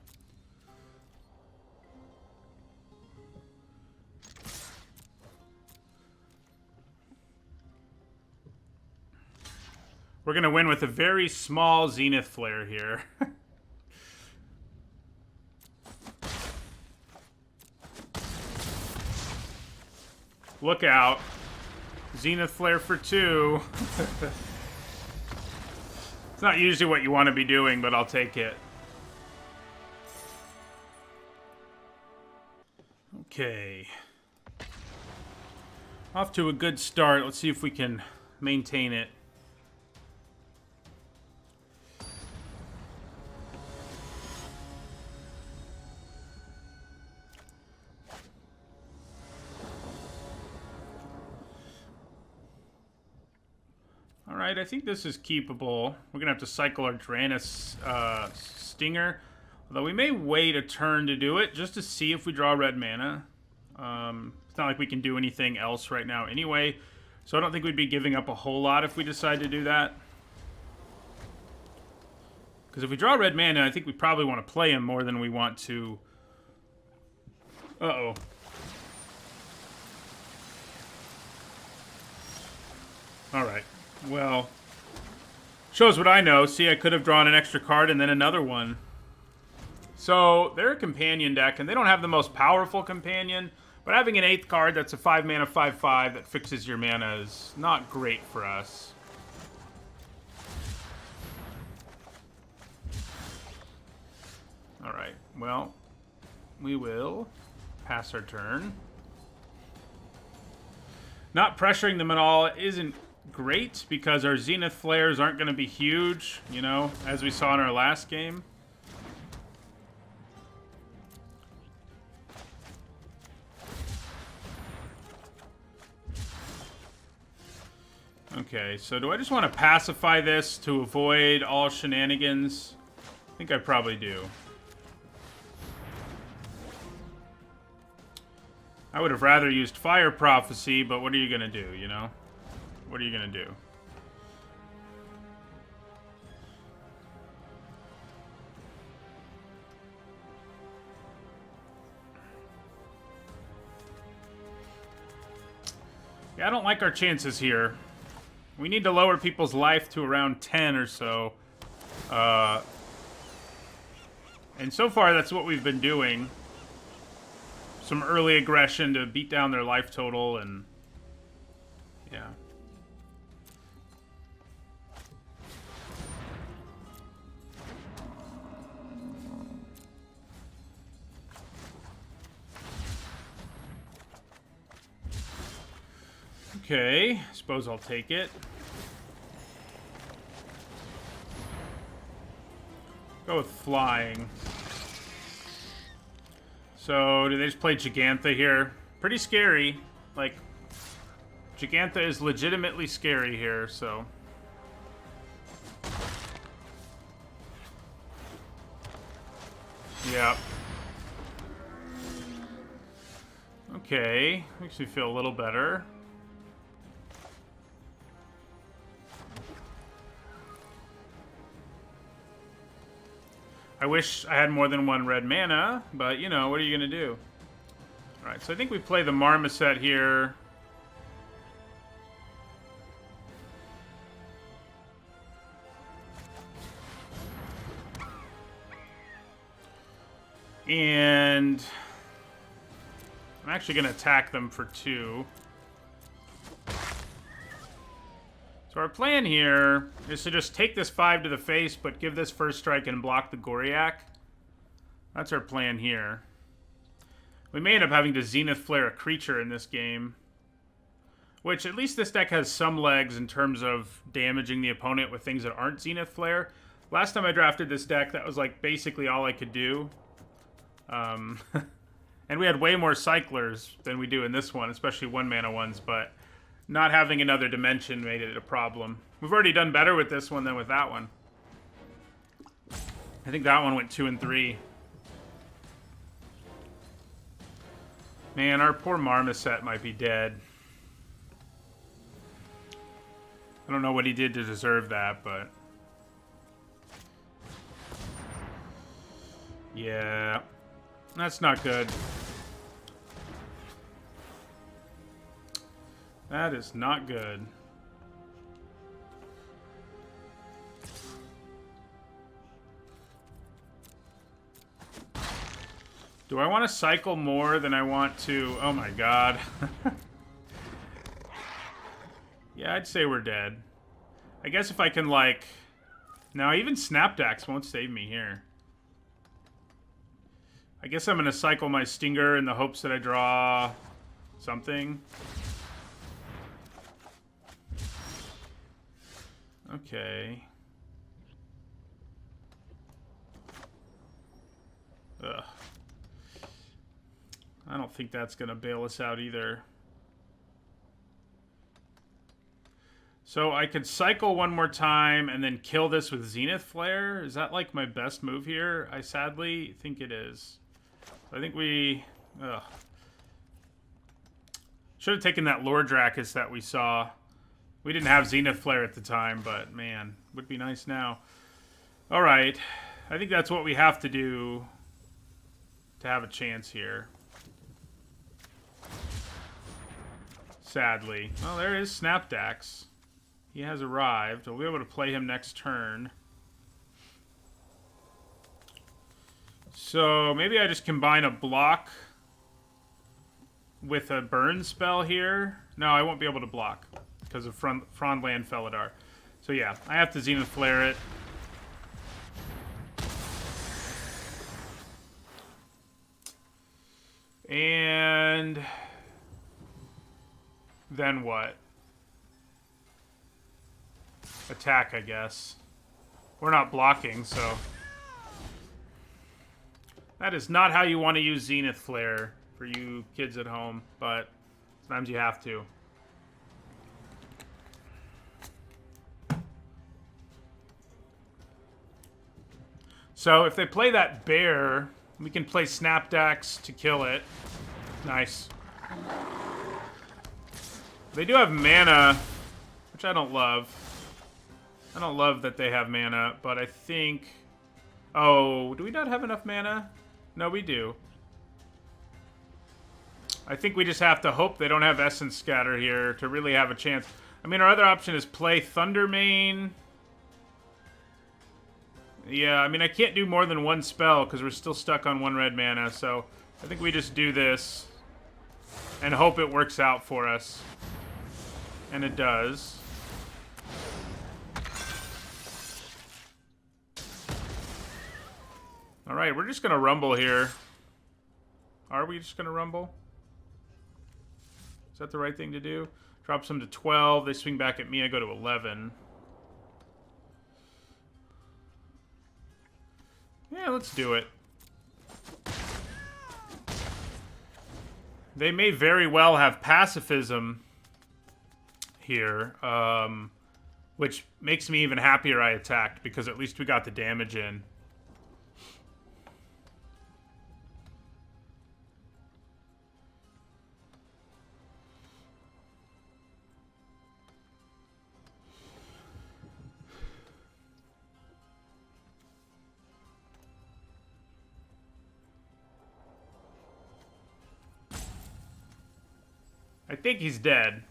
We're gonna win with a very small Zenith Flare here. Look out. Zenith Flare for 2. It's not usually what you want to be doing, but I'll take it. Okay. Off to a good start. Let's see if we can maintain it. Alright, I think this is keepable. We're going to have to cycle our Draenus Stinger. Although we may wait a turn to do it, just to see if we draw red mana. It's not like we can do anything else right now anyway. So I don't think we'd be giving up a whole lot if we decide to do that. Because if we draw red mana, I think we probably want to play him more than we want to... Uh-oh. Alright. Well, shows what I know. See, I could have drawn an extra card and then another one. So, they're a companion deck, and they don't have the most powerful companion, but having an 8th card that's a 5-mana 5/5 that fixes your mana is not great for us. Alright, well, we will pass our turn. Not pressuring them at all isn't great, because our Zenith Flares aren't going to be huge, you know, as we saw in our last game. Okay, so do I just want to pacify this to avoid all shenanigans? I think I probably do. I would have rather used Fire Prophecy, but what are you going to do, you know? What are you going to do? Yeah, I don't like our chances here. We need to lower people's life to around 10 or so. And so far, that's what we've been doing. Some early aggression to beat down their life total, and... yeah. Okay, suppose I'll take it. Go with flying. So, do they just play Gigantha here? Pretty scary. Like, Gigantha is legitimately scary here, so... yeah. Okay, makes me feel a little better. I wish I had more than one red mana, but, you know, what are you going to do? Alright, so I think we play the Marmoset here. And I'm actually going to attack them for 2. So our plan here is to just take this 5 to the face, but give this first strike and block the Goriak. That's our plan here. We may end up having to Zenith Flare a creature in this game. Which, at least this deck has some legs in terms of damaging the opponent with things that aren't Zenith Flare. Last time I drafted this deck, that was like basically all I could do. And we had way more cyclers than we do in this one, especially 1-mana ones, but... not having another dimension made it a problem. We've already done better with this one than with that one. I think that one went 2 and 3. Man, our poor Marmoset might be dead. I don't know what he did to deserve that, but... yeah. That's not good. That is not good. Do I want to cycle more than I want to... oh my god. Yeah, I'd say we're dead. I guess if I can, like... No, even Snapdax won't save me here. I guess I'm going to cycle my Stinger in the hopes that I draw something. Okay. Ugh. I don't think that's going to bail us out either. So I could cycle one more time and then kill this with Zenith Flare. Is that like my best move here? I sadly think it is. I think we... Ugh. Should have taken that Lord Dracus that we saw. We didn't have Zenith Flare at the time, but man, would be nice now. Alright. I think that's what we have to do to have a chance here. Sadly. Well, there is Snapdax. He has arrived. We'll be able to play him next turn. So maybe I just combine a block with a burn spell here. No, I won't be able to block because of Frondland Felidar. So yeah, I have to Zenith Flare it. And then what? Attack, I guess. We're not blocking, so... That is not how you want to use Zenith Flare for you kids at home, but sometimes you have to. So if they play that bear, we can play Snapdax to kill it. Nice. They do have mana, which I don't love. I don't love that they have mana, but I think... Oh, do we not have enough mana? No, we do. I think we just have to hope they don't have Essence Scatter here to really have a chance. I mean, our other option is play Thundermane. Yeah, I mean, I can't do more than one spell because we're still stuck on 1 red mana, so I think we just do this and hope it works out for us. And it does. Alright, we're just gonna rumble here. Are we just gonna rumble? Is that the right thing to do? Drops them to 12, they swing back at me, I go to 11. Yeah, let's do it. They may very well have pacifism here, which makes me even happier I attacked, because at least we got the damage in. I think he's dead.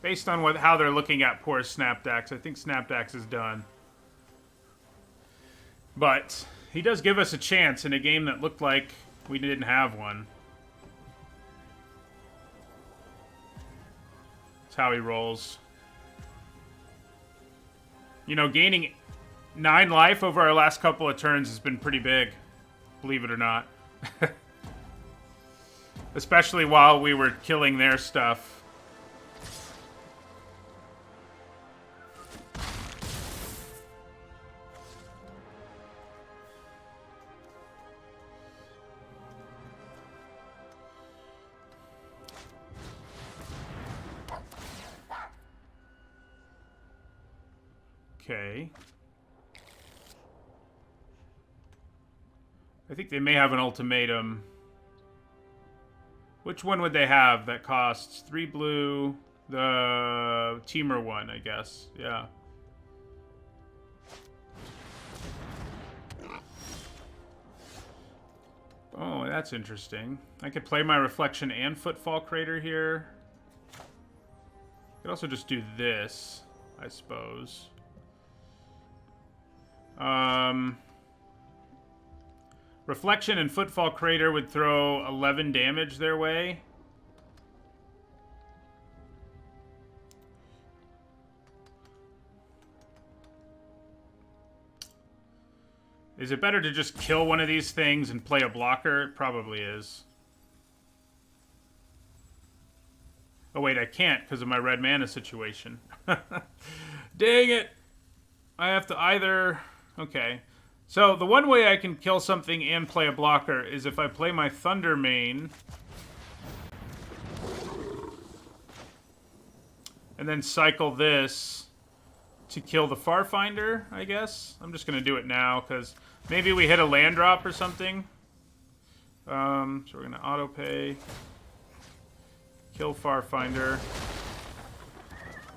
Based on how they're looking at poor Snapdax, I think Snapdax is done. But he does give us a chance in a game that looked like we didn't have one. That's how he rolls. You know, gaining 9 life over our last couple of turns has been pretty big. Believe it or not. Especially while we were killing their stuff. Okay. I think they may have an ultimatum. Which one would they have that costs 3 blue? The Teamer one, I guess. Yeah. Oh, that's interesting. I could play my Reflection and Footfall Crater here. I could also just do this, I suppose. Reflection and Footfall Crater would throw 11 damage their way. Is it better to just kill one of these things and play a blocker? It probably is. Oh, wait, I can't because of my red mana situation. Dang it! I have to either... Okay. So, the one way I can kill something and play a blocker is if I play my Thunder main... and then cycle this to kill the Farfinder, I guess. I'm just going to do it now because maybe we hit a land drop or something. So we're going to auto-pay. Kill Farfinder.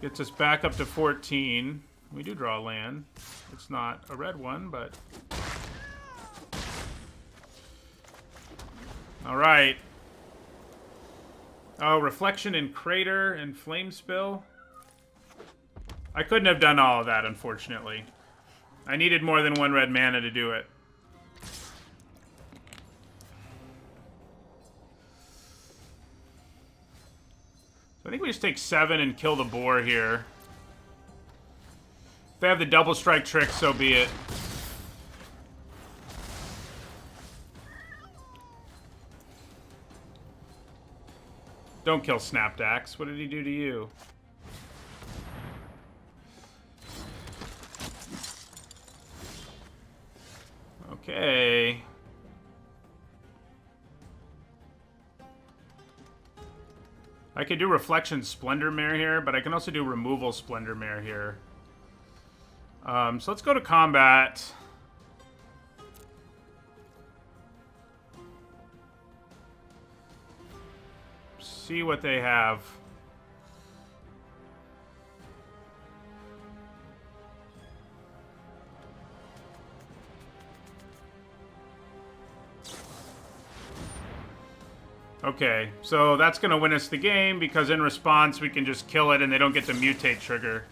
Gets us back up to 14. We do draw land. It's not a red one, but... Alright. Oh, Reflection and Crater and Flame Spill. I couldn't have done all of that, unfortunately. I needed more than one red mana to do it. I think we just take 7 and kill the boar here. If they have the double strike trick, so be it. Don't kill Snapdax. What did he do to you? Okay. I could do Reflection Splendor Mare here, but I can also do Removal Splendor Mare here. So let's go to combat. See what they have. Okay, so that's going to win us the game because in response we can just kill it and they don't get to mutate trigger.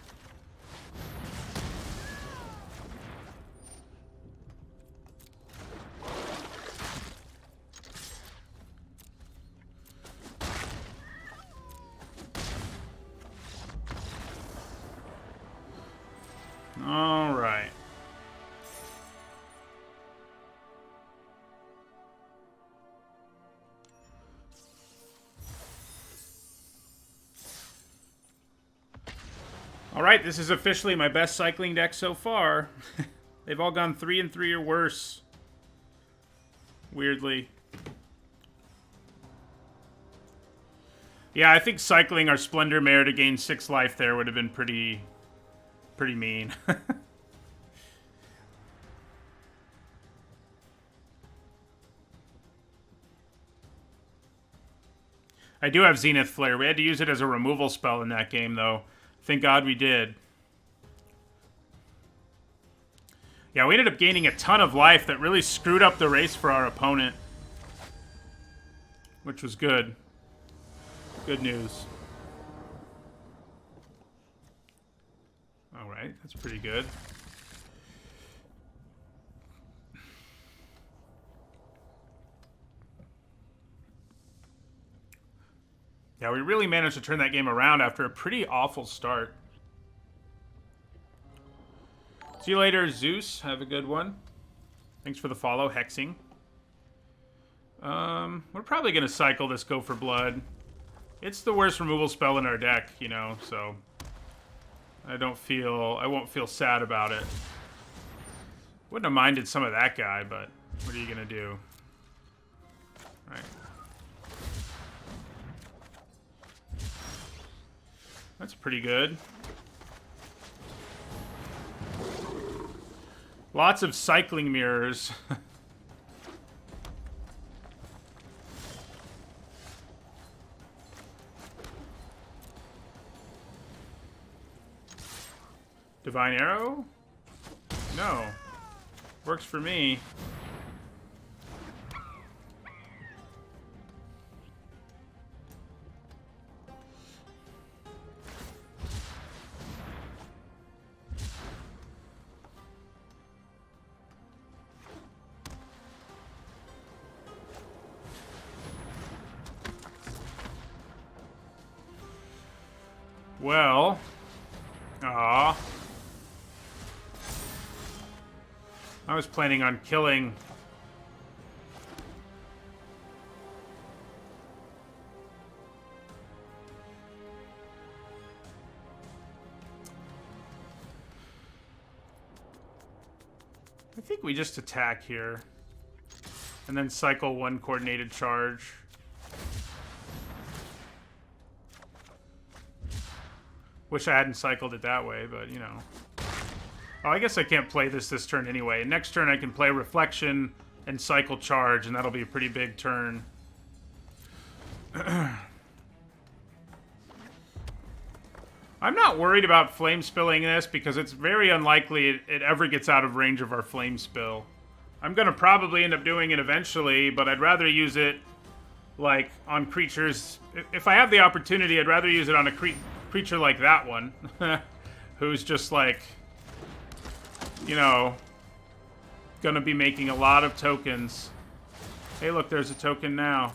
All right. Alright, this is officially my best cycling deck so far. They've all gone 3 and 3 or worse. Weirdly. Yeah, I think cycling our Splendor Mare to gain 6 life there would have been pretty mean. I do have Zenith Flare. We had to use it as a removal spell in that game, though. Thank God we did. Yeah, we ended up gaining a ton of life that really screwed up the race for our opponent. Which was good. Good news. Alright, that's pretty good. Yeah, we really managed to turn that game around after a pretty awful start. See you later, Zeus. Have a good one. Thanks for the follow, Hexing. We're probably going to cycle this Go for Blood. It's the worst removal spell in our deck, you know, so... I won't feel sad about it. Wouldn't have minded some of that guy, but what are you going to do? All right. That's pretty good. Lots of cycling mirrors. Divine Arrow? No. Works for me. Well, I was planning on killing... I think we just attack here. And then cycle one coordinated charge. Wish I hadn't cycled it that way, but, you know. Oh, I guess I can't play this turn anyway. Next turn I can play Reflection and cycle charge, and that'll be a pretty big turn. I'm not worried about Flame Spilling this because it's very unlikely it ever gets out of range of our Flame Spill. I'm going to probably end up doing it eventually, but I'd rather use it, like, on creatures. If I have the opportunity, I'd rather use it on a creature like that one, who's just, like, you know, going to be making a lot of tokens. Hey, look, there's a token now.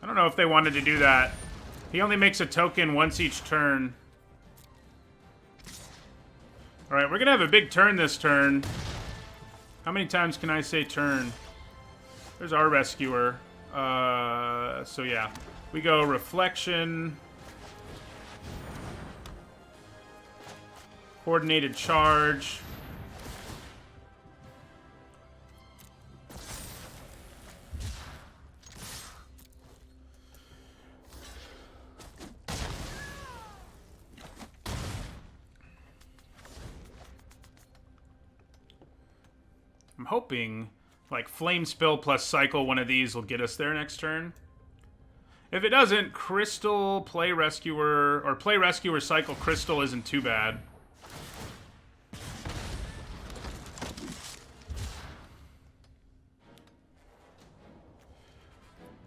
I don't know if they wanted to do that. He only makes a token once each turn. Alright, we're going to have a big turn this turn. How many times can I say turn? There's our Rescuer. So yeah. We go Reflection. Coordinated Charge. I'm hoping, like, Flame Spill plus Cycle one of these will get us there next turn. If it doesn't, Crystal, Play Rescuer, or Play Rescuer, Cycle Crystal isn't too bad.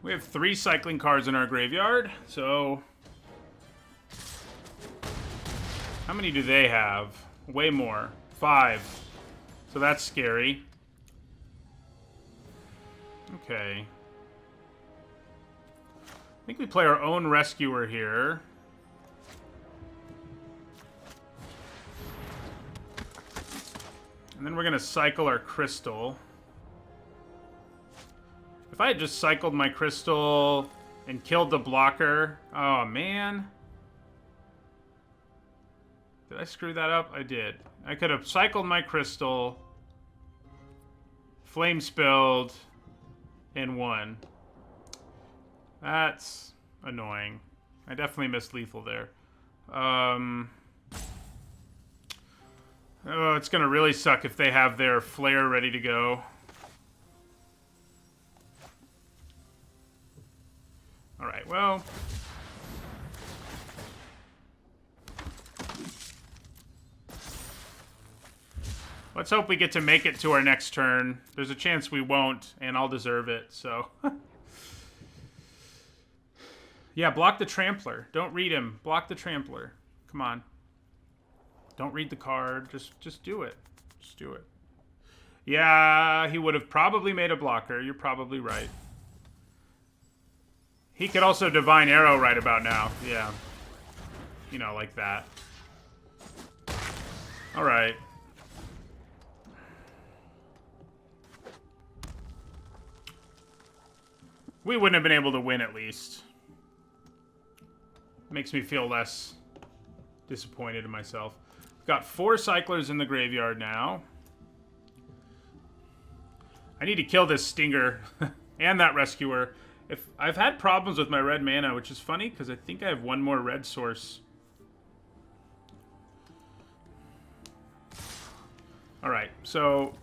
We have 3 cycling cards in our graveyard, so... How many do they have? Way more. 5. So that's scary. Okay. I think we play our own Rescuer here. And then we're going to cycle our Crystal. If I had just cycled my Crystal and killed the blocker... Oh, man. Did I screw that up? I did. I could have cycled my Crystal, Flame Spilled, and won. That's annoying. I definitely missed lethal there. Oh, it's gonna really suck if they have their flare ready to go. Alright, well... Let's hope we get to make it to our next turn. There's a chance we won't, and I'll deserve it, so... Yeah, block the Trampler. Don't read him. Block the Trampler. Come on. Don't read the card. Just do it. Just do it. Yeah, he would have probably made a blocker. You're probably right. He could also Divine Arrow right about now. Yeah. You know, like that. Alright. We wouldn't have been able to win, at least. Makes me feel less disappointed in myself. Got 4 Cyclers in the graveyard now. I need to kill this Stinger and that Rescuer. If I've had problems with my red mana, which is funny, because I think I have 1 more red source. Alright, so...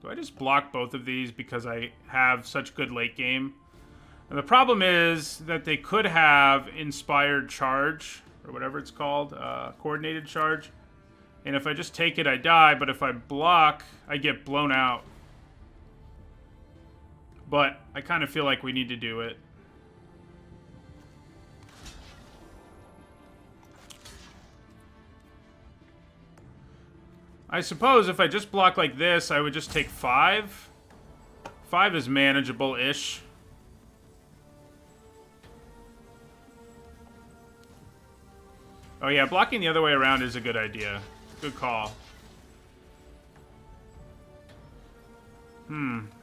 Do I just block both of these because I have such good late game? And the problem is that they could have Inspired Charge, or whatever it's called, Coordinated Charge. And if I just take it, I die, but if I block, I get blown out. But I kind of feel like we need to do it. I suppose if I just block like this, I would just take 5. 5 is manageable-ish. Oh yeah, blocking the other way around is a good idea. Good call.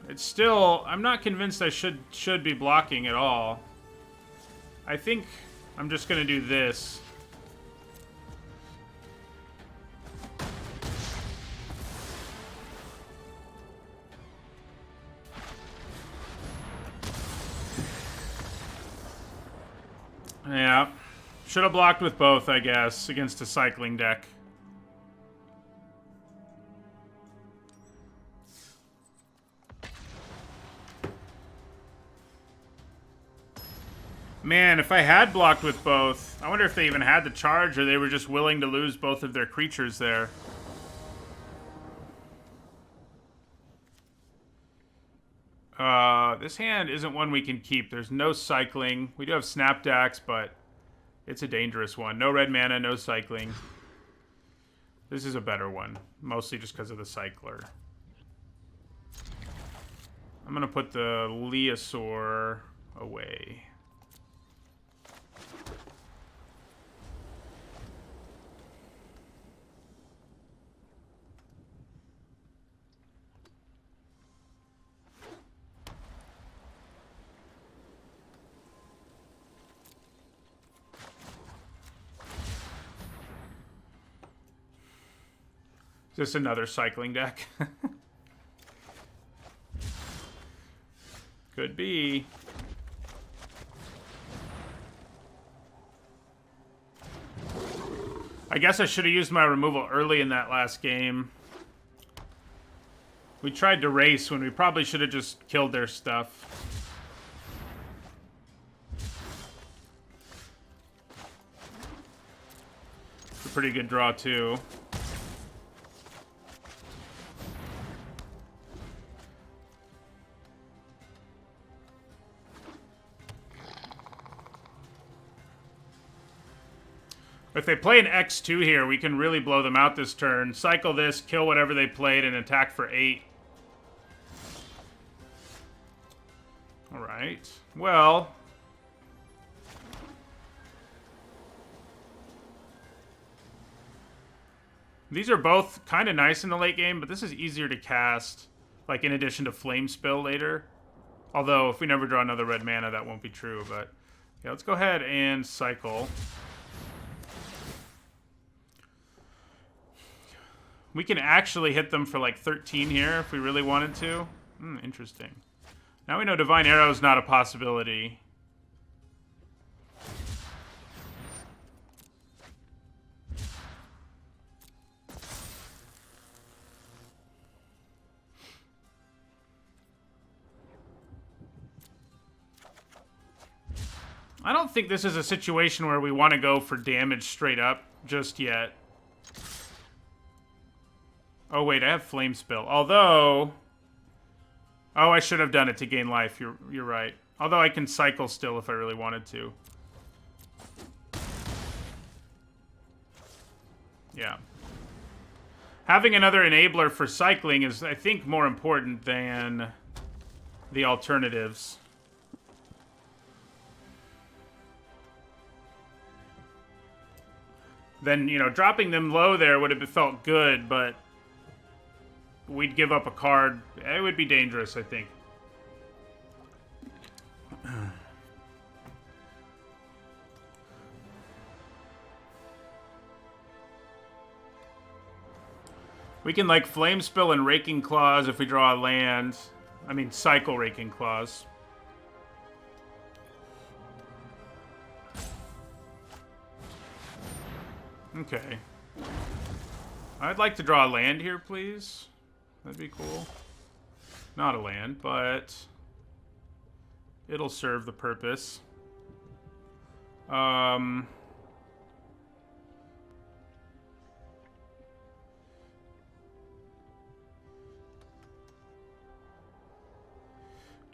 It's still... I'm not convinced I should be blocking at all. I think I'm just going to do this. Yeah. Should have blocked with both, I guess, against a cycling deck. Man, if I had blocked with both, I wonder if they even had the charge or they were just willing to lose both of their creatures there. This hand isn't one we can keep. There's no cycling. We do have Snapdax, but it's a dangerous one. No red mana, no cycling. This is a better one, mostly just because of the cycler. I'm going to put the Leosaur away. Is this another cycling deck? Could be. I guess I should have used my removal early in that last game. We tried to race when we probably should have just killed their stuff. It's a pretty good draw, too. If they play an X2 here, we can really blow them out this turn. Cycle this, kill whatever they played, and attack for 8. Alright. Well. These are both kind of nice in the late game, but this is easier to cast, like in addition to Flame Spill later. Although, if we never draw another red mana, that won't be true. But yeah, let's go ahead and cycle. We can actually hit them for like 13 here if we really wanted to. Interesting. Now we know Divine Arrow is not a possibility. I don't think this is a situation where we want to go for damage straight up just yet. Oh, wait, I have Flame Spill. Although... Oh, I should have done it to gain life. You're right. Although I can cycle still if I really wanted to. Yeah. Having another enabler for cycling is, I think, more important than the alternatives. Then, you know, dropping them low there would have felt good, but... we'd give up a card. It would be dangerous, I think. We can, like, Flame Spill and Raking Claws if we draw a land. I mean, cycle Raking Claws. Okay. I'd like to draw a land here, please. That'd be cool. Not a land, but it'll serve the purpose. Do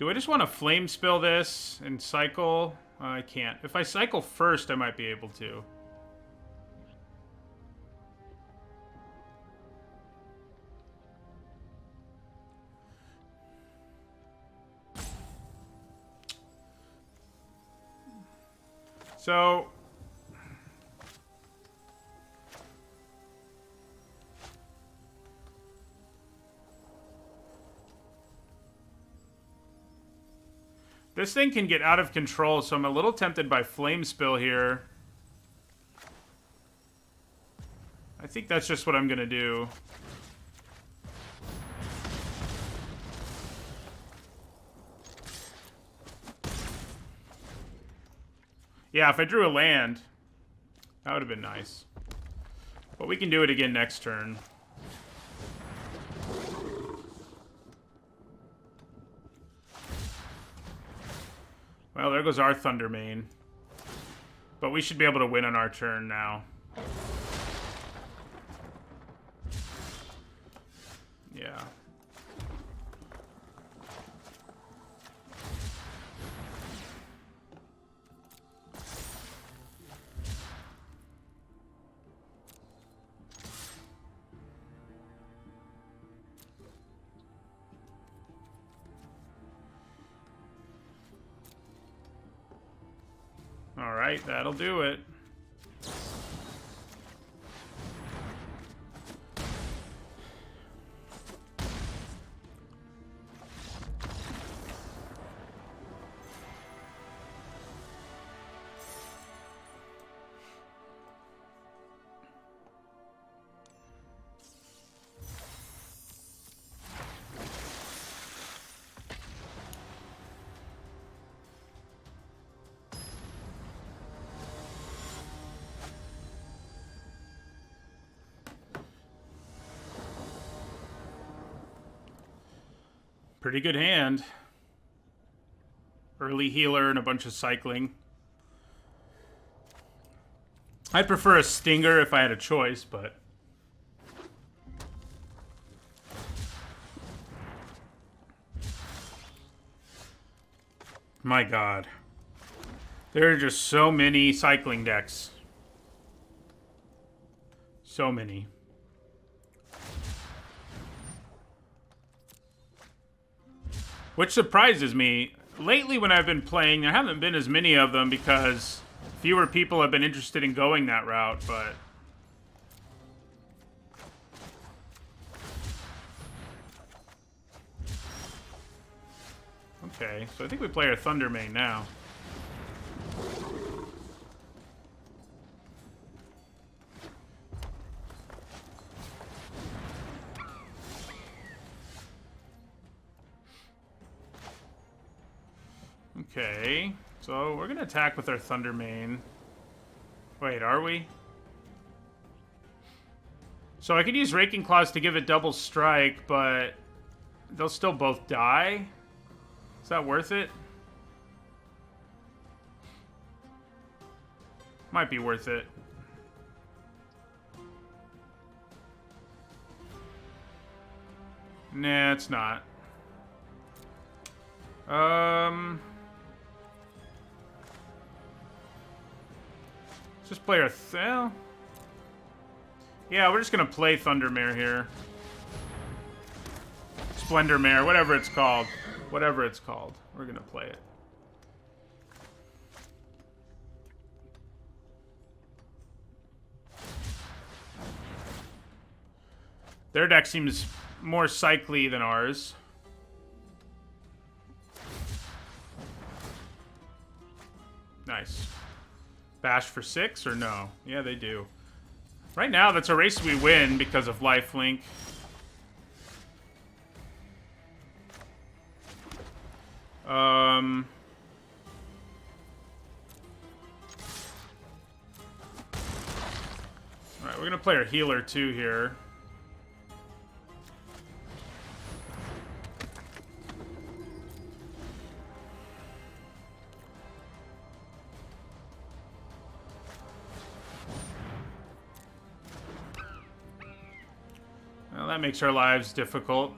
I just want to Flame Spill this and cycle? I can't. If I cycle first, I might be able to. So, This thing can get out of control, so I'm a little tempted by Flame Spill here. I think that's just what I'm going to do. Yeah, if I drew a land, that would have been nice. But we can do it again next turn. Well, there goes our Thundermane. But we should be able to win on our turn now. Yeah. All right, that'll do it. Pretty good hand. Early healer and a bunch of cycling. I'd prefer a Stinger if I had a choice, but... My god. There are just so many cycling decks. So many. Which surprises me. Lately when I've been playing, there haven't been as many of them because fewer people have been interested in going that route, but... Okay, so I think we play our Thundermane now. Okay, so we're gonna attack with our Thundermane. Wait, are we? So I could use Raking Claws to give it double strike, but they'll still both die? Is that worth it? Might be worth it. Nah, it's not. Just play our... yeah, we're just gonna play Thundermare here. Splendor Mare, whatever it's called. Whatever it's called. We're gonna play it. Their deck seems more cycly than ours. Nice. Bash for 6 or no? Yeah, they do. Right now, that's a race we win because of lifelink. Alright, we're gonna play our healer too here. Well, that makes our lives difficult.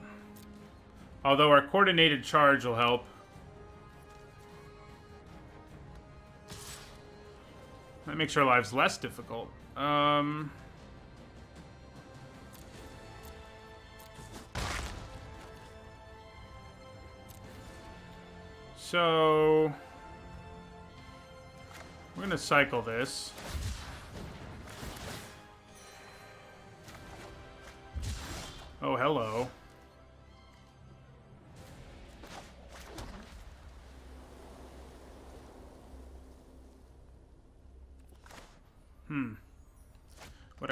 Although our coordinated charge will help. That makes our lives less difficult. So... we're gonna cycle this. Oh, hello.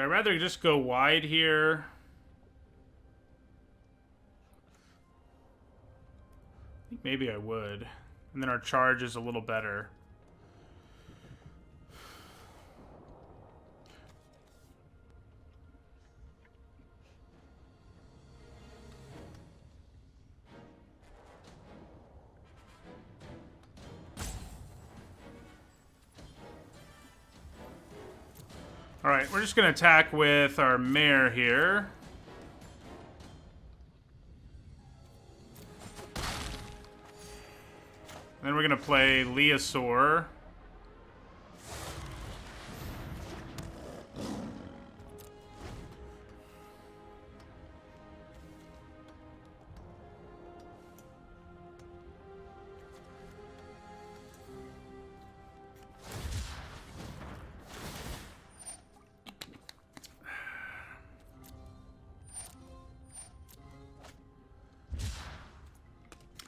I'd rather just go wide here. I think maybe I would. And then our charge is a little better. Alright, we're just going to attack with our mare here. Then we're going to play Leosaur.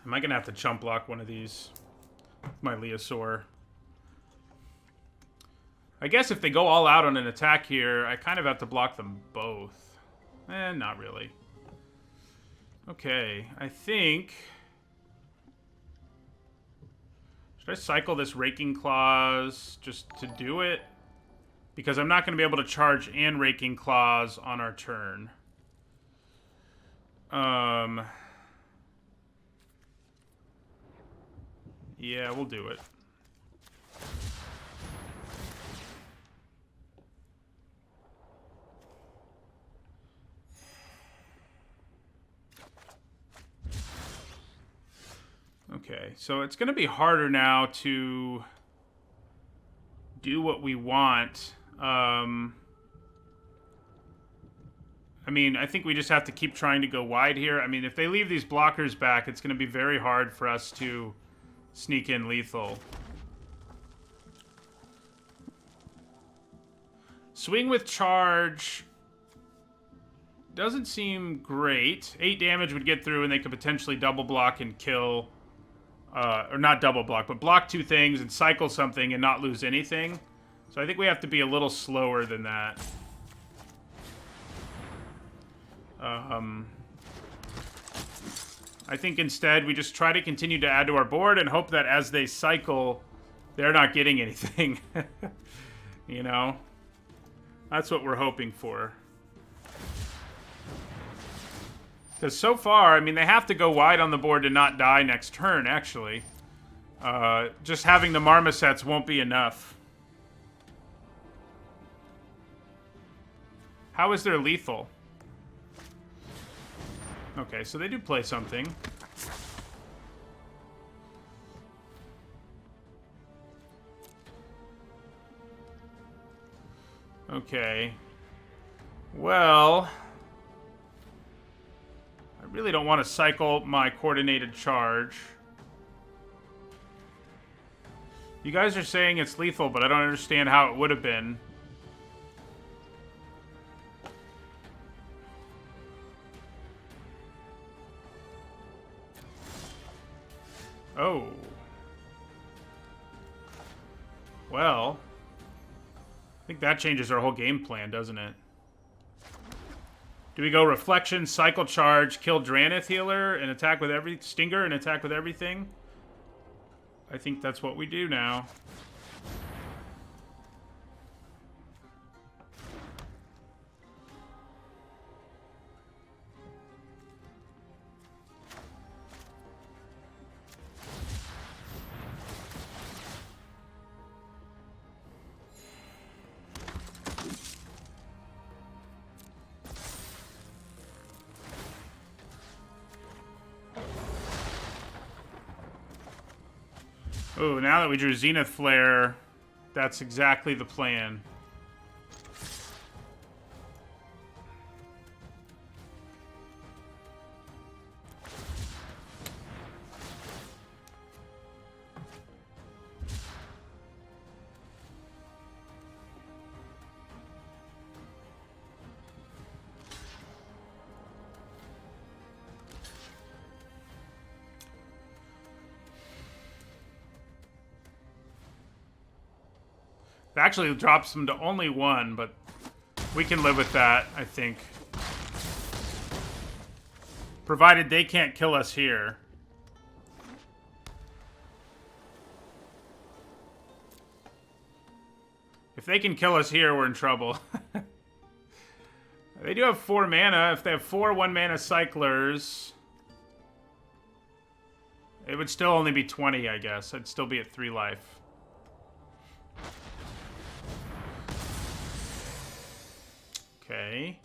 Am I going to have to chump block one of these? My Leosaur. I guess if they go all out on an attack here, I kind of have to block them both. Not really. Okay, I think... Should I cycle this Raking Claws just to do it? Because I'm not going to be able to charge and Raking Claws on our turn. Yeah, we'll do it. Okay, so it's going to be harder now to do what we want. I mean, I think we just have to keep trying to go wide here. I mean, if they leave these blockers back, it's going to be very hard for us to sneak in lethal. Swing with charge doesn't seem great. 8 damage would get through and they could potentially double block and kill. Or not double block, but block 2 things and cycle something and not lose anything. So I think we have to be a little slower than that. I think instead we just try to continue to add to our board and hope that as they cycle, they're not getting anything. You know? That's what we're hoping for. Because so far, I mean, they have to go wide on the board to not die next turn, actually. Just having the Marmosets won't be enough. How is their lethal? Okay, so they do play something. Okay. Well, I really don't want to cycle my coordinated charge. You guys are saying it's lethal, but I don't understand how it would have been. Oh. Well, I think that changes our whole game plan, doesn't it? Do we go Reflection, Cycle Charge, kill Dranith Healer, and attack with every Stinger and attack with everything? I think that's what we do now. Ooh, now that we drew Zenith Flare, that's exactly the plan. It actually drops them to only 1, but We can live with that, I think. Provided they can't kill us here. If they can kill us here, we're in trouble. They do have 4 mana. If they have 4 1-mana cyclers, it would still only be 20, I guess. I'd still be at 3 life. Okay.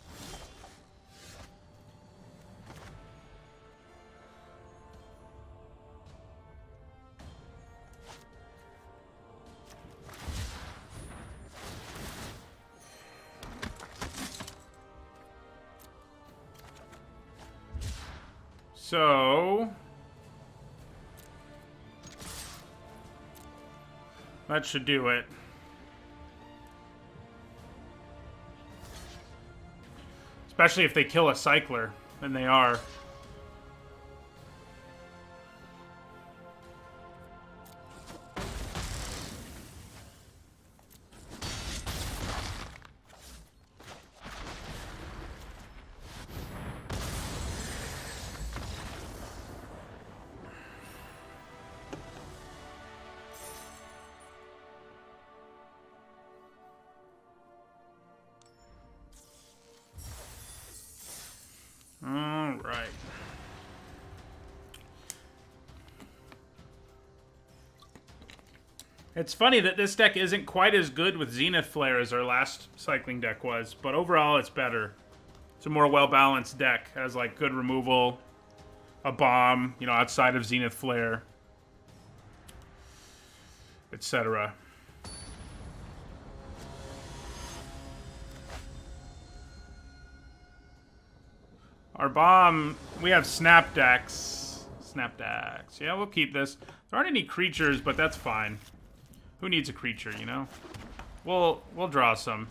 So that should do it. Especially if they kill a cycler, and they are. It's funny that this deck isn't quite as good with Zenith Flare as our last cycling deck was, but overall it's better. It's a more well-balanced deck. It has like good removal, a bomb, you know, outside of Zenith Flare, etc. Our bomb, we have Snapdax. Snapdax. Yeah, we'll keep this. There aren't any creatures, but that's fine. Who needs a creature, you know? We'll draw some.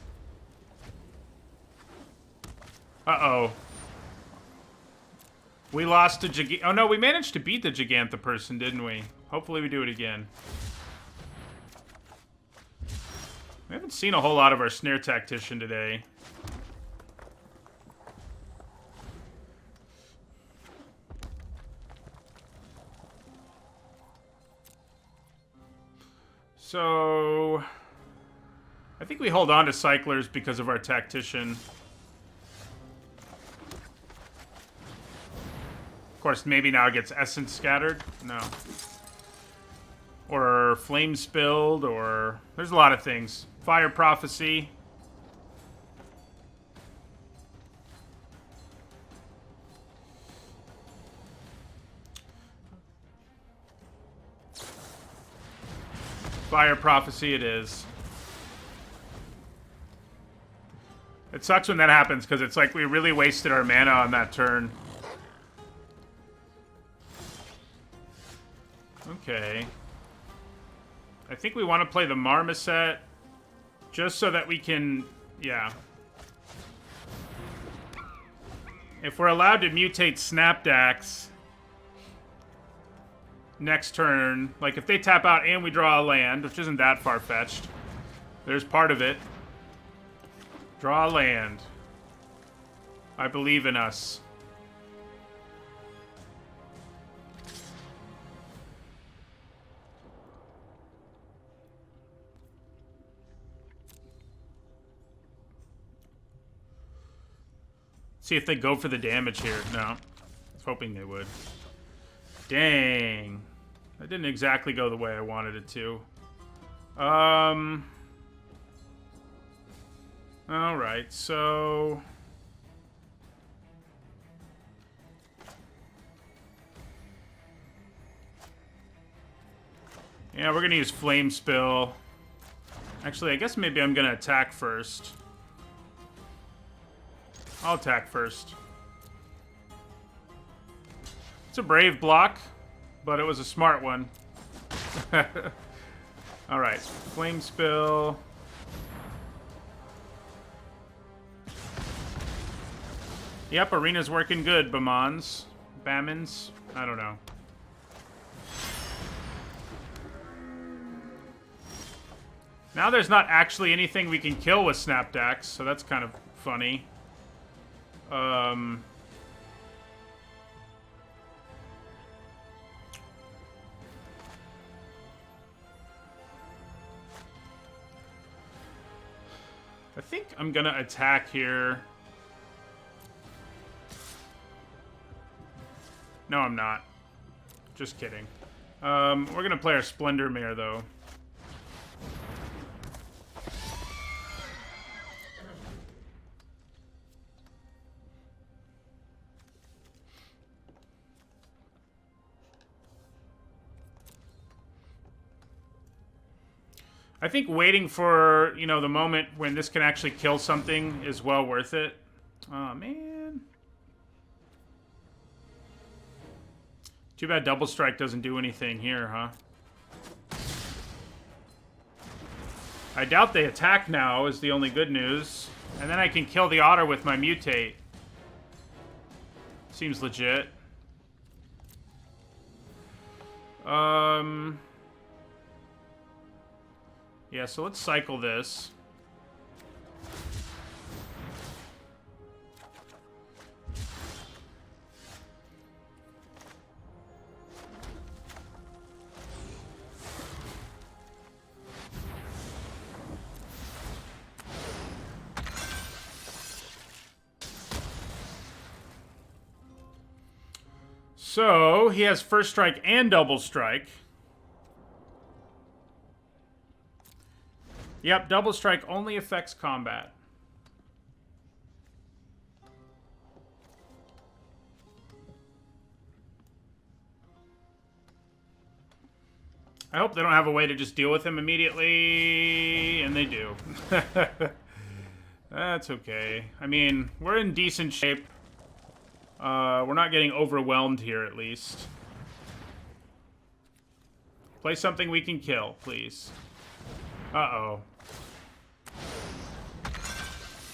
Uh-oh. We lost to oh no, we managed to beat the Gigantha person, didn't we? Hopefully we do it again. We haven't seen a whole lot of our Snare Tactician today. So I think we hold on to Cyclers because of our Tactician. Of course, maybe now it gets Essence Scattered. No. Or Flame Spilled, or... There's a lot of things. Fire Prophecy. Fire Prophecy it is. It sucks when that happens, because it's like we really wasted our mana on that turn. Okay. I think we want to play the Marmoset, just so that we can... Yeah. If we're allowed to mutate Snapdax next turn, like if they tap out and we draw a land, which isn't that far-fetched, there's part of it. Draw a land. I believe in us. See if they go for the damage here. No. I was hoping they would. Dang. That didn't exactly go the way I wanted it to. Alright, so... Yeah, we're gonna use Flame Spill. Actually, I guess maybe I'm gonna attack first. I'll attack first. It's a brave block, but it was a smart one. Alright, Flame Spill. Yep, Arena's working good, Bamans. Bamins? I don't know. Now there's not actually anything we can kill with Snapdax, so that's kind of funny. I think I'm gonna attack here. No, I'm not. Just kidding. We're gonna play our Splendor Mare, though. I think waiting for, you know, the moment when this can actually kill something is well worth it. Oh, man. Too bad Double Strike doesn't do anything here, huh? I doubt they attack now is the only good news. And then I can kill the otter with my Mutate. Seems legit. Yeah, so let's cycle this. So, he has First Strike and Double Strike. Yep, Double Strike only affects combat. I hope they don't have a way to just deal with him immediately, and they do. That's okay. I mean, we're in decent shape. We're not getting overwhelmed here, at least. Play something we can kill, please. Uh-oh.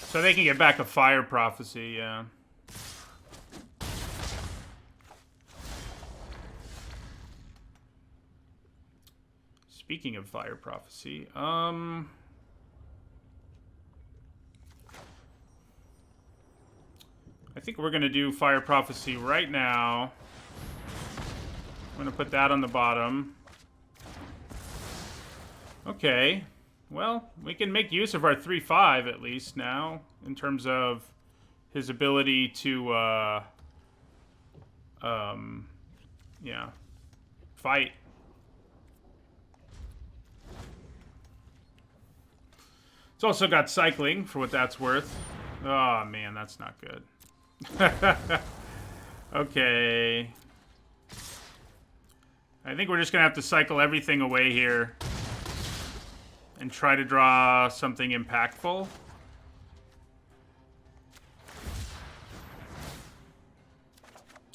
So they can get back a Fire Prophecy, yeah. Speaking of Fire Prophecy, I think we're gonna do Fire Prophecy right now. I'm gonna put that on the bottom. Okay, well, we can make use of our 3/5 at least now, in terms of his ability to, yeah, fight. It's also got cycling, for what that's worth. Oh, man, that's not good. Okay. I think we're just gonna have to cycle everything away here. And try to draw something impactful.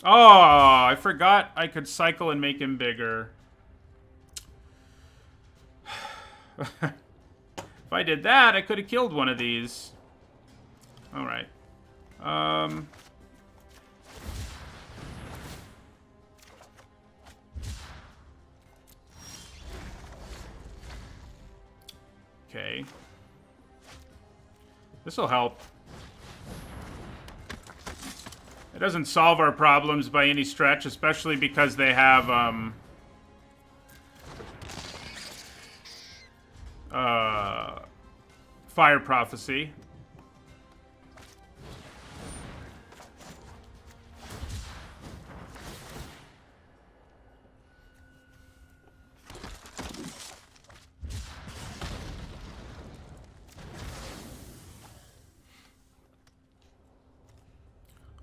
Oh, I forgot I could cycle and make him bigger. If I did that, I could have killed one of these. Alright. Okay. This'll help. It doesn't solve our problems by any stretch, especially because they have, Fire Prophecy.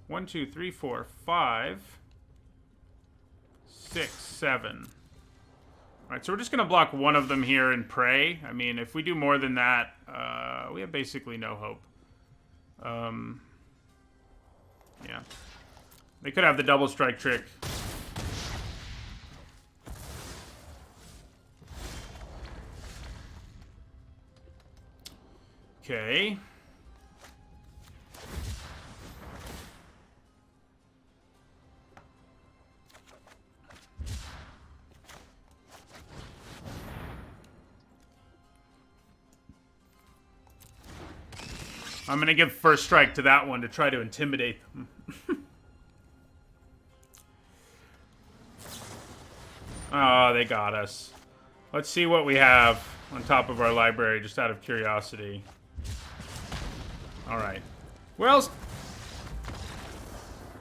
One, two, three, four, 5, 6, 7. Alright, so we're just going to block one of them here and pray. I mean, if we do more than that, we have basically no hope. Yeah. They could have the double strike trick. Okay. I'm going to give first strike to that one to try to intimidate them. Oh, they got us. Let's see what we have on top of our library, just out of curiosity. Alright. Well,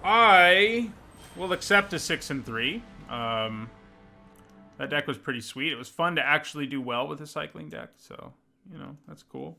I will accept a 6 and 3. That deck was pretty sweet. It was fun to actually do well with a cycling deck, so, you know, that's cool.